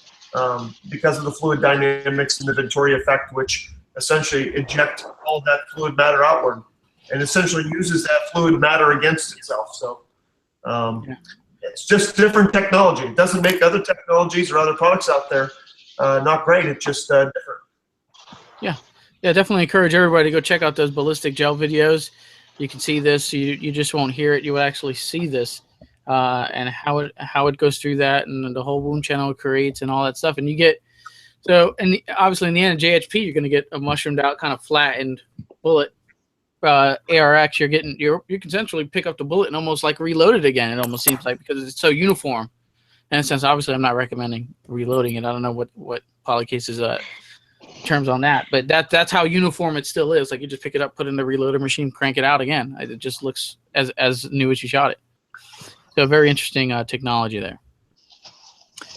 because of the fluid dynamics and the Venturi effect, which essentially eject all that fluid matter outward and essentially uses that fluid matter against itself. So it's just different technology. It doesn't make other technologies or other products out there not great. It's just different. Yeah, definitely encourage everybody to go check out those ballistic gel videos. You can see this. You just won't hear it. You will actually see this. And how it goes through that, and the whole wound channel it creates, and all that stuff. And you get obviously in the end of JHP, you're going to get a mushroomed out, kind of flattened bullet. ARX, you can essentially pick up the bullet and almost like reload it again. It almost seems like, because it's so uniform. In a sense, obviously, I'm not recommending reloading it. I don't know what Polycase's terms on that, but that's how uniform it still is. Like, you just pick it up, put it in the reloader machine, crank it out again. It just looks as new as you shot it. So very interesting technology there.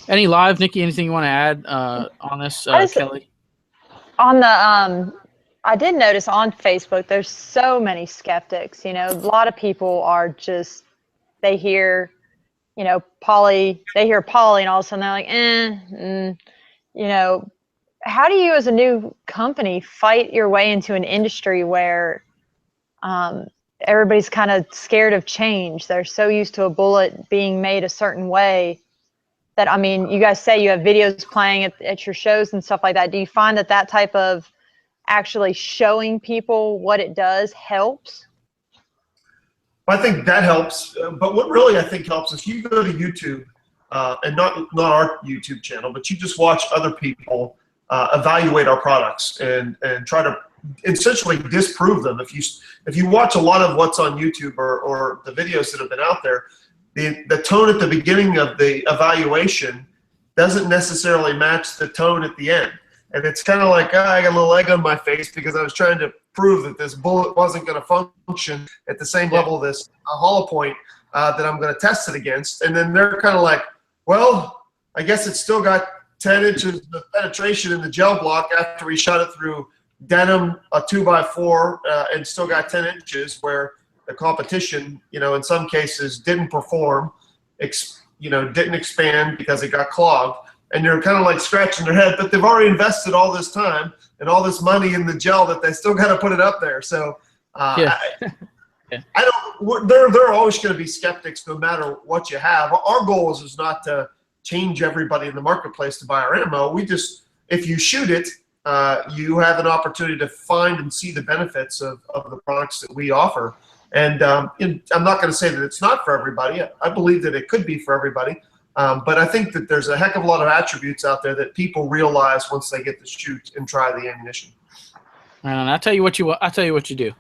Any live, Nikki? Anything you want to add on this, Kelly? On the I did notice on Facebook there's so many skeptics. A lot of people are just, they hear poly, and all of a sudden they're like, how do you as a new company fight your way into an industry where everybody's kind of scared of change? They're so used to a bullet being made a certain way that, I mean, you guys say you have videos playing at your shows and stuff like that. Do you find that type of actually showing people what it does helps? I think that helps. But what really I think helps is you go to YouTube, and not our YouTube channel, but you just watch other people evaluate our products and try to essentially disprove them. If you watch a lot of what's on YouTube or the videos that have been out there, the tone at the beginning of the evaluation doesn't necessarily match the tone at the end. And it's kind of like, I got a little egg on my face because I was trying to prove that this bullet wasn't going to function at the same level of this hollow point that I'm going to test it against. And then they're kind of like, well, I guess it's still got 10 inches of penetration in the gel block after we shot it through denim, a 2x4, and still got 10 inches, where the competition, in some cases didn't perform, didn't expand because it got clogged. And they're kind of like scratching their head, but they've already invested all this time and all this money in the gel that they still got to put it up there. So there are always going to be skeptics no matter what you have. Our goal is not to change everybody in the marketplace to buy our ammo. If you shoot it, you have an opportunity to find and see the benefits of the products that we offer. And I'm not going to say that it's not for everybody. I believe that it could be for everybody. But I think that there's a heck of a lot of attributes out there that people realize once they get to shoot and try the ammunition. And I'll tell you what you do.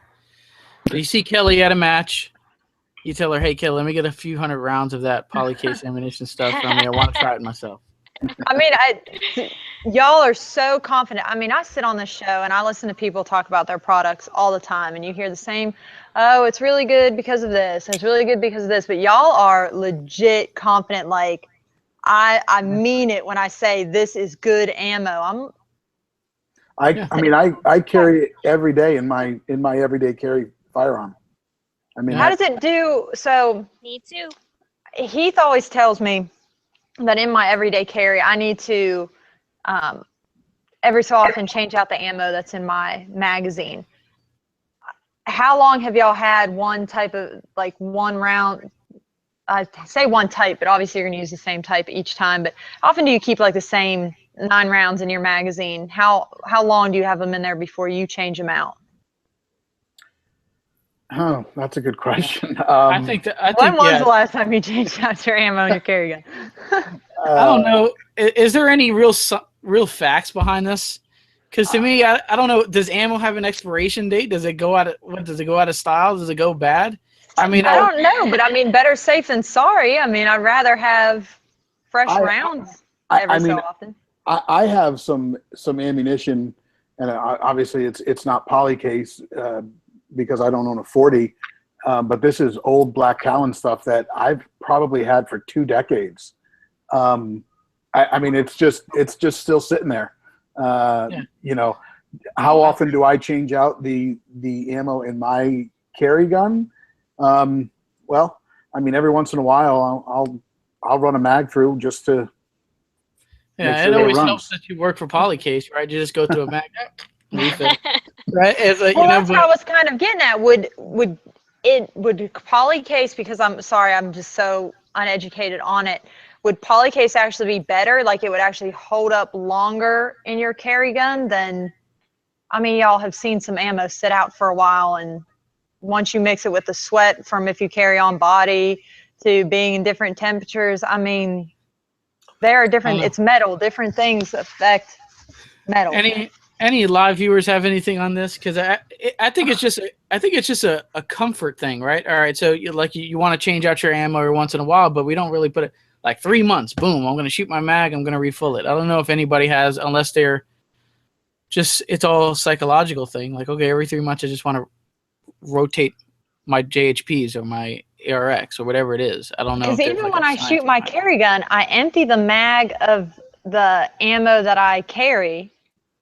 So you see Kelly at a match. You tell her, "Hey, Kelly, let me get a few hundred rounds of that Polycase ammunition stuff from me. I want to try it myself." I mean, y'all are so confident. I mean, I sit on this show and I listen to people talk about their products all the time, and you hear the same, oh, it's really good because of this, and it's really good because of this, but y'all are legit confident. Like, I mean it when I say this is good ammo. I mean, I carry it every day in my everyday carry firearm. I mean, how does it do? So me too. Heath always tells me that in my everyday carry, I need to every so often change out the ammo that's in my magazine. How long have y'all had one type of, like, one round? I say one type, but obviously you're going to use the same type each time. But how often do you keep like the same 9 rounds in your magazine? How long do you have them in there before you change them out? Oh, that's a good question. When was the last time you changed out your ammo in your carry gun? I don't know. Is there any real facts behind this? Because to me, I don't know. Does ammo have an expiration date? Does it go out of style? Does it go bad? I mean, I don't know, but I mean, better safe than sorry. I mean, I'd rather have fresh rounds so often. I have some ammunition, and obviously it's not Polycase because I don't own a 40, but this is old Black Talon stuff that I've probably had for 2 decades. I mean, it's just still sitting there. How often do I change out the ammo in my carry gun? Well, I mean, every once in a while I'll run a mag through just to make sure it always runs. helps that you work for Polycase, right? You just go through a mag, refill, right? It's like, that's what I was kind of getting at. Would Polycase, because I'm sorry, I'm just so uneducated on it, would Polycase actually be better? Like, it would actually hold up longer in your carry gun than, I mean, y'all have seen some ammo sit out for a while, and once you mix it with the sweat from if you carry on body to being in different temperatures, I mean, there are different, it's metal, different things affect metal. Any live viewers have anything on this? Because I think it's just a comfort thing, right? All right, so you want to change out your ammo every once in a while, but we don't really put it like 3 months. Boom, I'm going to shoot my mag. I'm going to refill it. I don't know if anybody has, unless they're just, it's all psychological thing. Like, okay, every 3 months I just want to rotate my JHPs or my ARX or whatever it is. I don't know. Because even when I shoot my carry gun, I empty the mag of the ammo that I carry,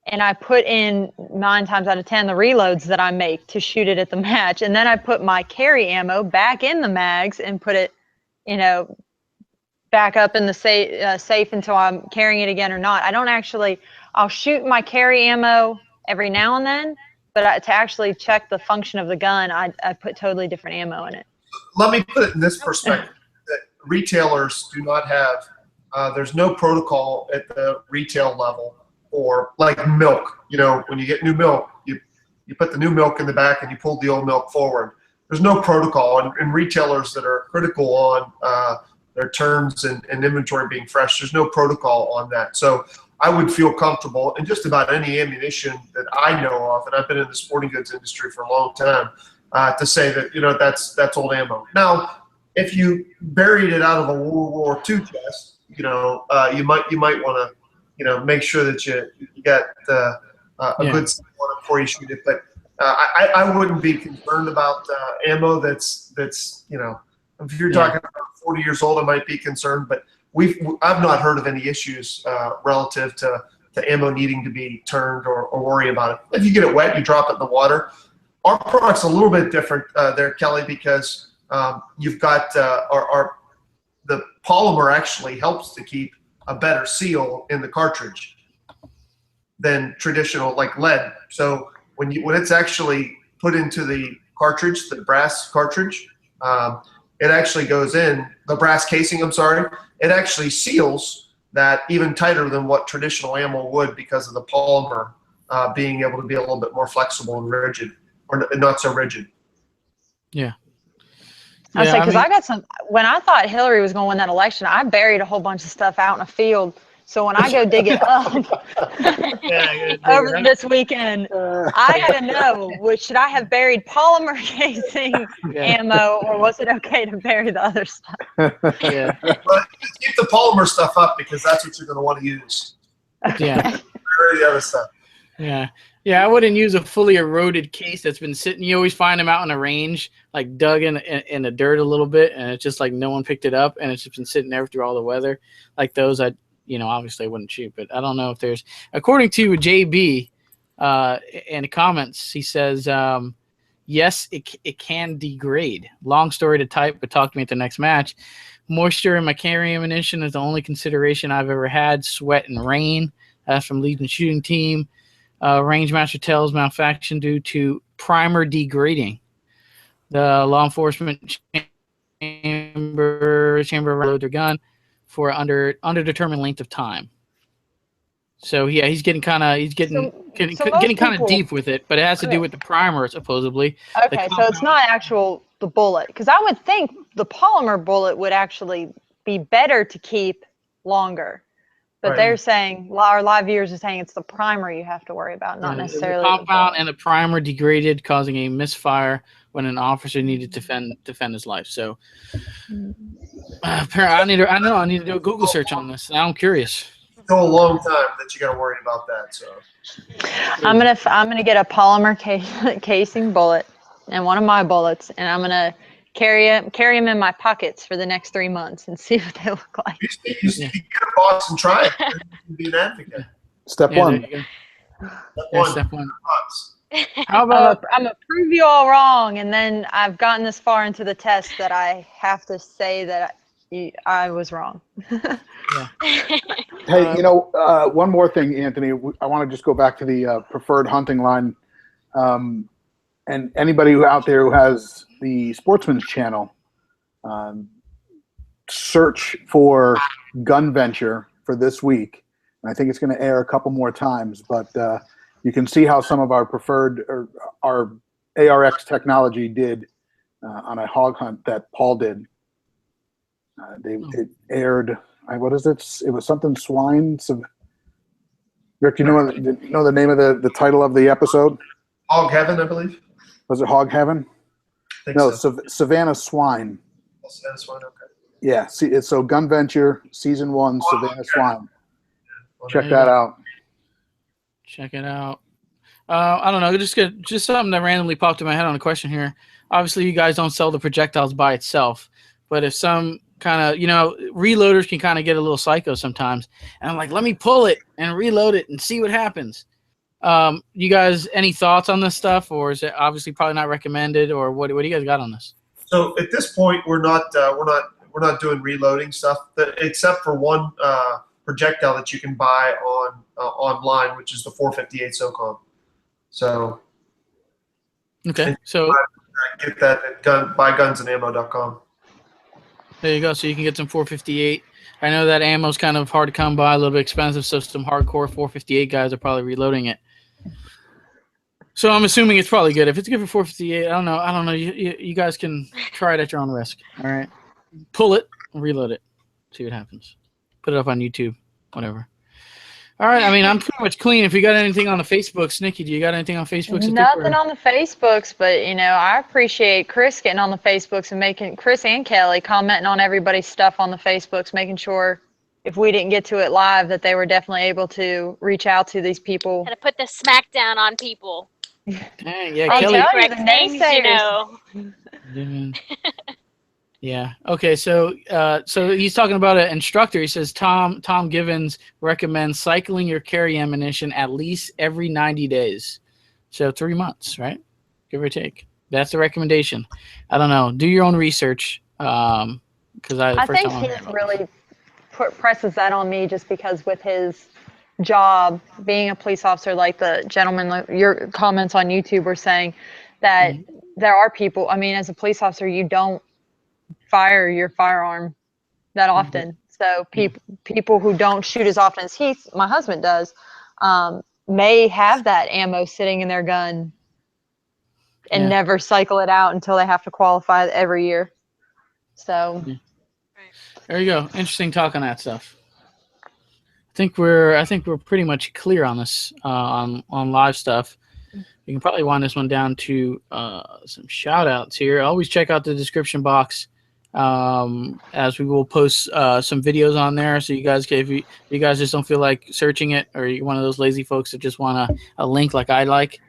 and I put in 9 times out of 10 the reloads that I make to shoot it at the match, and then I put my carry ammo back in the mags and put it, back up in the safe until I'm carrying it again or not. I don't actually. I'll shoot my carry ammo every now and then, but to actually check the function of the gun, I put totally different ammo in it. Let me put it in this perspective: that retailers do not have. There's no protocol at the retail level, or like milk. When you get new milk, you put the new milk in the back and you pull the old milk forward. no protocol, and retailers that are critical on their turns and inventory being fresh, there's no protocol on that. So I would feel comfortable in just about any ammunition that I know of, and I've been in the sporting goods industry for a long time, to say that, that's old ammo. Now, if you buried it out of a World War II chest, you might want to, make sure that you got a good sample on it before you shoot it. But I wouldn't be concerned about ammo that's if you're talking about 40 years old, I might be concerned. But I've not heard of any issues relative to ammo needing to be turned or worry about it. If you get it wet, you drop it in the water. Our product's a little bit different there, Kelly, because you've got the polymer actually helps to keep a better seal in the cartridge than traditional like lead. So when it's actually put into the cartridge, the brass cartridge, it actually goes in the brass casing. I'm sorry, it actually seals that even tighter than what traditional ammo would because of the polymer being able to be a little bit more flexible and rigid, or not so rigid. Yeah. I say, because I got some, when I thought Hillary was going to win that election, I buried a whole bunch of stuff out in a field. So when I go dig it up over this weekend, I had to know, should I have buried polymer casing ammo, or was it okay to bury the other stuff? But keep the polymer stuff up, because that's what you're going to want to use. Yeah. Bury the other stuff. Yeah. Yeah, I wouldn't use a fully eroded case that's been sitting. You always find them out in the range, like dug in the dirt a little bit, and it's just like no one picked it up, and it's just been sitting there through all the weather. Like those, obviously I wouldn't shoot, but I don't know if there's. According to JB, in the comments, he says, yes, it can degrade. Long story to type, but talk to me at the next match. Moisture in my carry ammunition is the only consideration I've ever had. Sweat and rain. That's from Legion Shooting Team. Rangemaster tells malfunction due to primer degrading. The law enforcement chamber reload their gun for under determined length of time. So yeah, he's getting kind of deep with it, but it has to do with the primer supposedly. Okay, so it's not the bullet, because I would think the polymer bullet would actually be better to keep longer. But they're saying, our live viewers are saying it's the primer you have to worry about, not necessarily the compound and the primer degraded, causing a misfire when an officer needed to defend his life. So, I need to do a Google search on this. Now I'm curious. It's a long time that you got to worry about that. So, I'm gonna get a polymer casing bullet and one of my bullets, and I'm gonna carry them in my pockets for the next 3 months and see what they look like. You just get a box and try it. You can be an advocate. Step one. Step one. How about I'm gonna prove you all wrong, and then I've gotten this far into the test that I have to say that I was wrong. Hey, one more thing, Anthony. I want to just go back to the preferred hunting line, and anybody out there who has the Sportsman's Channel, search for Gun Venture for this week. And I think it's going to air a couple more times, but you can see how some of our preferred or our ARX technology did on a hog hunt that Paul did. It aired. What is it? It was something swine. Rick, you know the name of the title of the episode? Hog Heaven, I believe. Was it Hog Heaven? No, so. Savannah Swine. Savannah Swine, okay. Yeah, so Gun Venture, Season 1, Savannah Swine. Check that out. Check it out. I don't know, just something that randomly popped in my head on a question here. Obviously, you guys don't sell the projectiles by itself, but if some kind of, reloaders can kind of get a little psycho sometimes. And I'm like, let me pull it and reload it and see what happens. You guys, any thoughts on this stuff, or is it obviously probably not recommended, or what do you guys got on this? So at this point, we're not doing reloading stuff, except for one projectile that you can buy online, which is the 458 SOCOM. So okay, so get that at buygunsanammo.com. There you go. So you can get some 458. I know that ammo's kind of hard to come by, a little bit expensive, so some hardcore 458 guys are probably reloading it. So I'm assuming it's probably good. If it's good for 458, I don't know. You guys can try it at your own risk. All right. Pull it, reload it, see what happens. Put it up on YouTube, whatever. All right. I mean, I'm pretty much clean. If you got anything on the Facebooks, Nikki, do you got anything on Facebooks? Nothing on the Facebooks, but I appreciate Chris getting on the Facebooks and making Chris and Kelly commenting on everybody's stuff on the Facebooks, making sure if we didn't get to it live that they were definitely able to reach out to these people. Gotta put the smack down on people. Dang, yeah, I'll Kelly. tell you, Correct the things, naysayers. Yeah. Okay. So he's talking about an instructor. He says Tom Givens recommends cycling your carry ammunition at least every 90 days. So 3 months, right? Give or take. That's the recommendation. I don't know. Do your own research. Because I think he really presses that on me just because with his job being a police officer, like the gentleman, like your comments on YouTube were saying that there are people, I mean, as a police officer, you don't fire your firearm that often. So people who don't shoot as often as my husband does, may have that ammo sitting in their gun and never cycle it out until they have to qualify every year. So there you go. Interesting talk on that stuff. I think we're pretty much clear on this on live stuff. You can probably wind this one down to some shout outs here. Always check out the description box as we will post some videos on there. So you guys, if you guys just don't feel like searching it, or you're one of those lazy folks that just want a link like I like,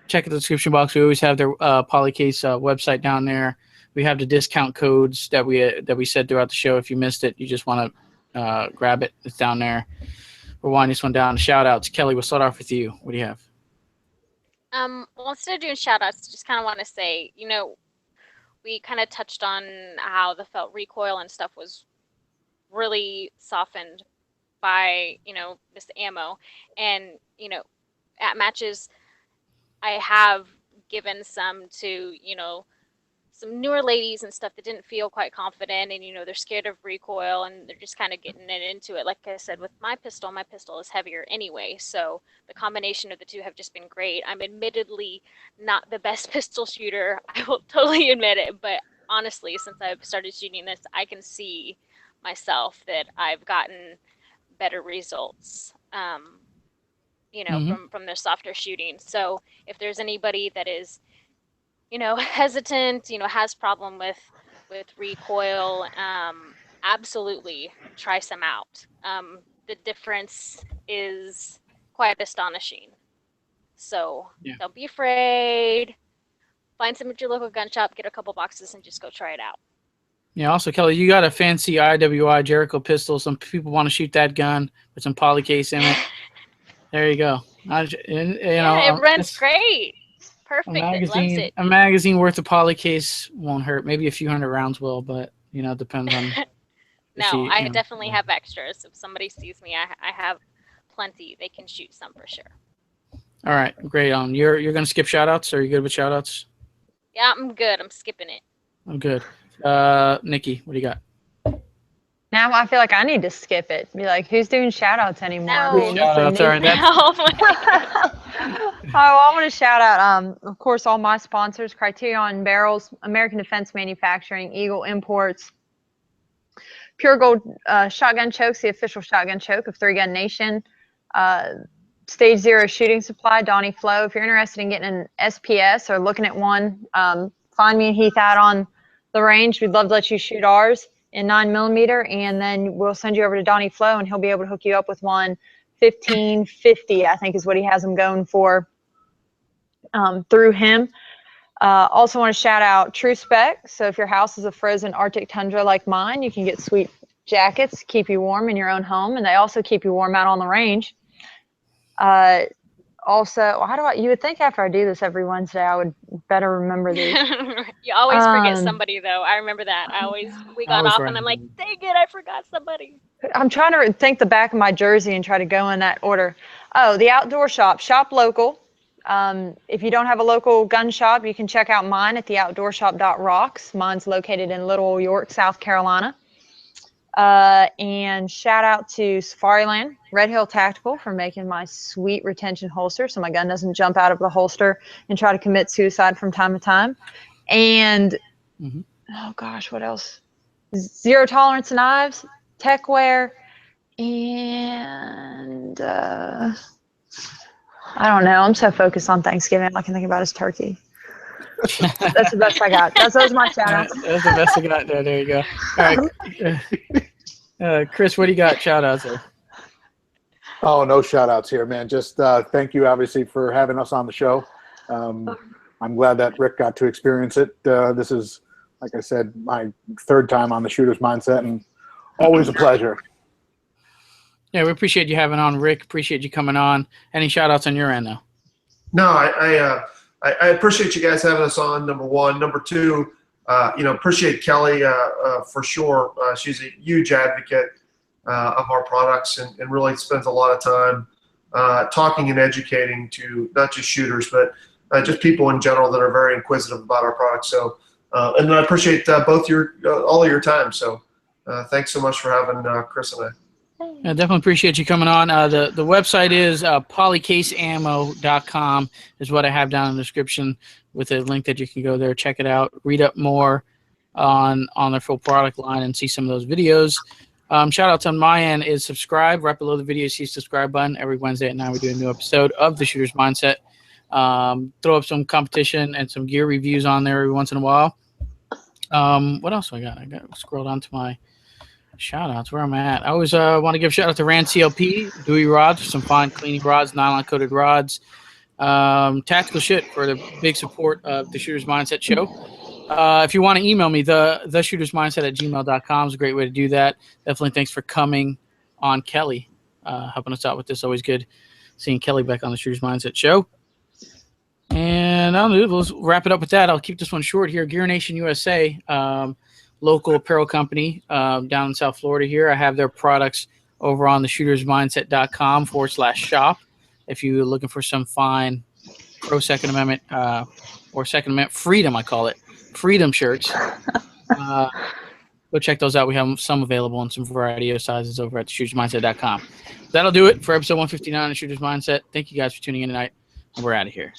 check the description box. We always have their Polycase website down there. We have the discount codes that we said throughout the show. If you missed it, you just want to grab it. It's down there. We'll wind this one down. Shout outs. Kelly, we'll start off with you. What do you have? Well, instead of doing shout outs, just kind of want to say, we kind of touched on how the felt recoil and stuff was really softened by, this ammo. And, at matches, I have given some to, some newer ladies and stuff that didn't feel quite confident, and they're scared of recoil and they're just kind of getting into it. Like I said, with my pistol is heavier anyway, so the combination of the two have just been great. I'm admittedly not the best pistol shooter, I will totally admit it, but honestly, since I've started shooting this, I can see myself that I've gotten better results from the softer shooting. So if there's anybody that is hesitant, has problem with recoil, absolutely try some out. The difference is quite astonishing. So don't be afraid. Find some at your local gun shop, get a couple boxes, and just go try it out. Yeah. Also, Kelly, you got a fancy IWI Jericho pistol. Some people want to shoot that gun with some Polycase in it. There you go. It runs great. Perfect. It loves it. A magazine worth of Polycase won't hurt. Maybe a few hundred rounds will, but it depends on. I definitely have extras. If somebody sees me, I have plenty. They can shoot some for sure. All right, great. You're gonna skip shout outs? Are you good with shout outs? Yeah, I'm good. I'm skipping it. I'm good. Nikki, what do you got? Now I feel like I need to skip it. Be like, who's doing shout outs anymore? No. Shout-outs are I want to shout out, of course, all my sponsors: Criterion Barrels, American Defense Manufacturing, Eagle Imports, Pure Gold Shotgun Chokes, the official shotgun choke of 3 Gun Nation, Stage Zero Shooting Supply, Donnie Flow. If you're interested in getting an SPS or looking at one, find me and Heath out on the range. We'd love to let you shoot ours in 9mm, and then we'll send you over to Donnie Flow, and he'll be able to hook you up with one. 1550, I think, is what he has them going for through him. Also want to shout out True Spec. So if your house is a frozen Arctic tundra like mine, you can get sweet jackets, keep you warm in your own home, and they also keep you warm out on the range. Also, you would think after I do this every Wednesday, I would better remember these. You always forget somebody, though. I remember that. We got off, and I'm like, dang it, I forgot somebody. I'm trying to think the back of my jersey and try to go in that order. Oh, the outdoor shop. Shop local. If you don't have a local gun shop, you can check out mine at theoutdoorshop.rocks. Mine's located in Little York, South Carolina. And shout out to Safariland, Red Hill Tactical for making my sweet retention holster so my gun doesn't jump out of the holster and try to commit suicide from time to time. And oh gosh, what else? Zero Tolerance Knives, Techwear, and I don't know. I'm so focused on Thanksgiving, all I can think about is turkey. That's the best I got. Those are my shout outs. That's the best I got there. There you go. All right. Chris, what do you got? Shout outs there. Oh, no shout outs here, man. Just thank you, obviously, for having us on the show. I'm glad that Rick got to experience it. This is, like I said, my third time on the Shooter's Mindset, and always a pleasure. Yeah, we appreciate you having on, Rick. Appreciate you coming on. Any shout outs on your end, though? No, I appreciate you guys having us on, number one. Number two, appreciate Kelly for sure. She's a huge advocate of our products and really spends a lot of time talking and educating to not just shooters, but just people in general that are very inquisitive about our products. So, and I appreciate all of your time. So thanks so much for having Chris and I. I definitely appreciate you coming on. The website is polycaseammo.com is what I have down in the description with a link that you can go there, check it out, read up more on their full product line and see some of those videos. Shout outs on my end is subscribe. Right below the video, you see the subscribe button. Every Wednesday at 9, we do a new episode of The Shooter's Mindset. Throw up some competition and some gear reviews on there every once in a while. What else do I got? I got to scroll down to my shout outs where I'm at. I always want to give a shout out to Ran CLP, Dewey rods for some fine cleaning rods, nylon coated rods, tactical shit for the big support of the Shooter's Mindset show. If you want to email me, the shootersmindset@gmail.com is a great way to do that. Definitely thanks for coming on, Kelly, helping us out with this. Always good seeing Kelly back on the Shooter's Mindset show. And let's wrap it up with that. I'll keep this one short here. Gear Nation USA, local apparel company down in South Florida here. I have their products over on the shootersmindset.com/shop. If you're looking for some fine pro Second Amendment or Second Amendment freedom, I call it, freedom shirts, go check those out. We have some available in some variety of sizes over at shootersmindset.com. That'll do it for episode 159 of Shooter's Mindset. Thank you guys for tuning in tonight, and we're out of here.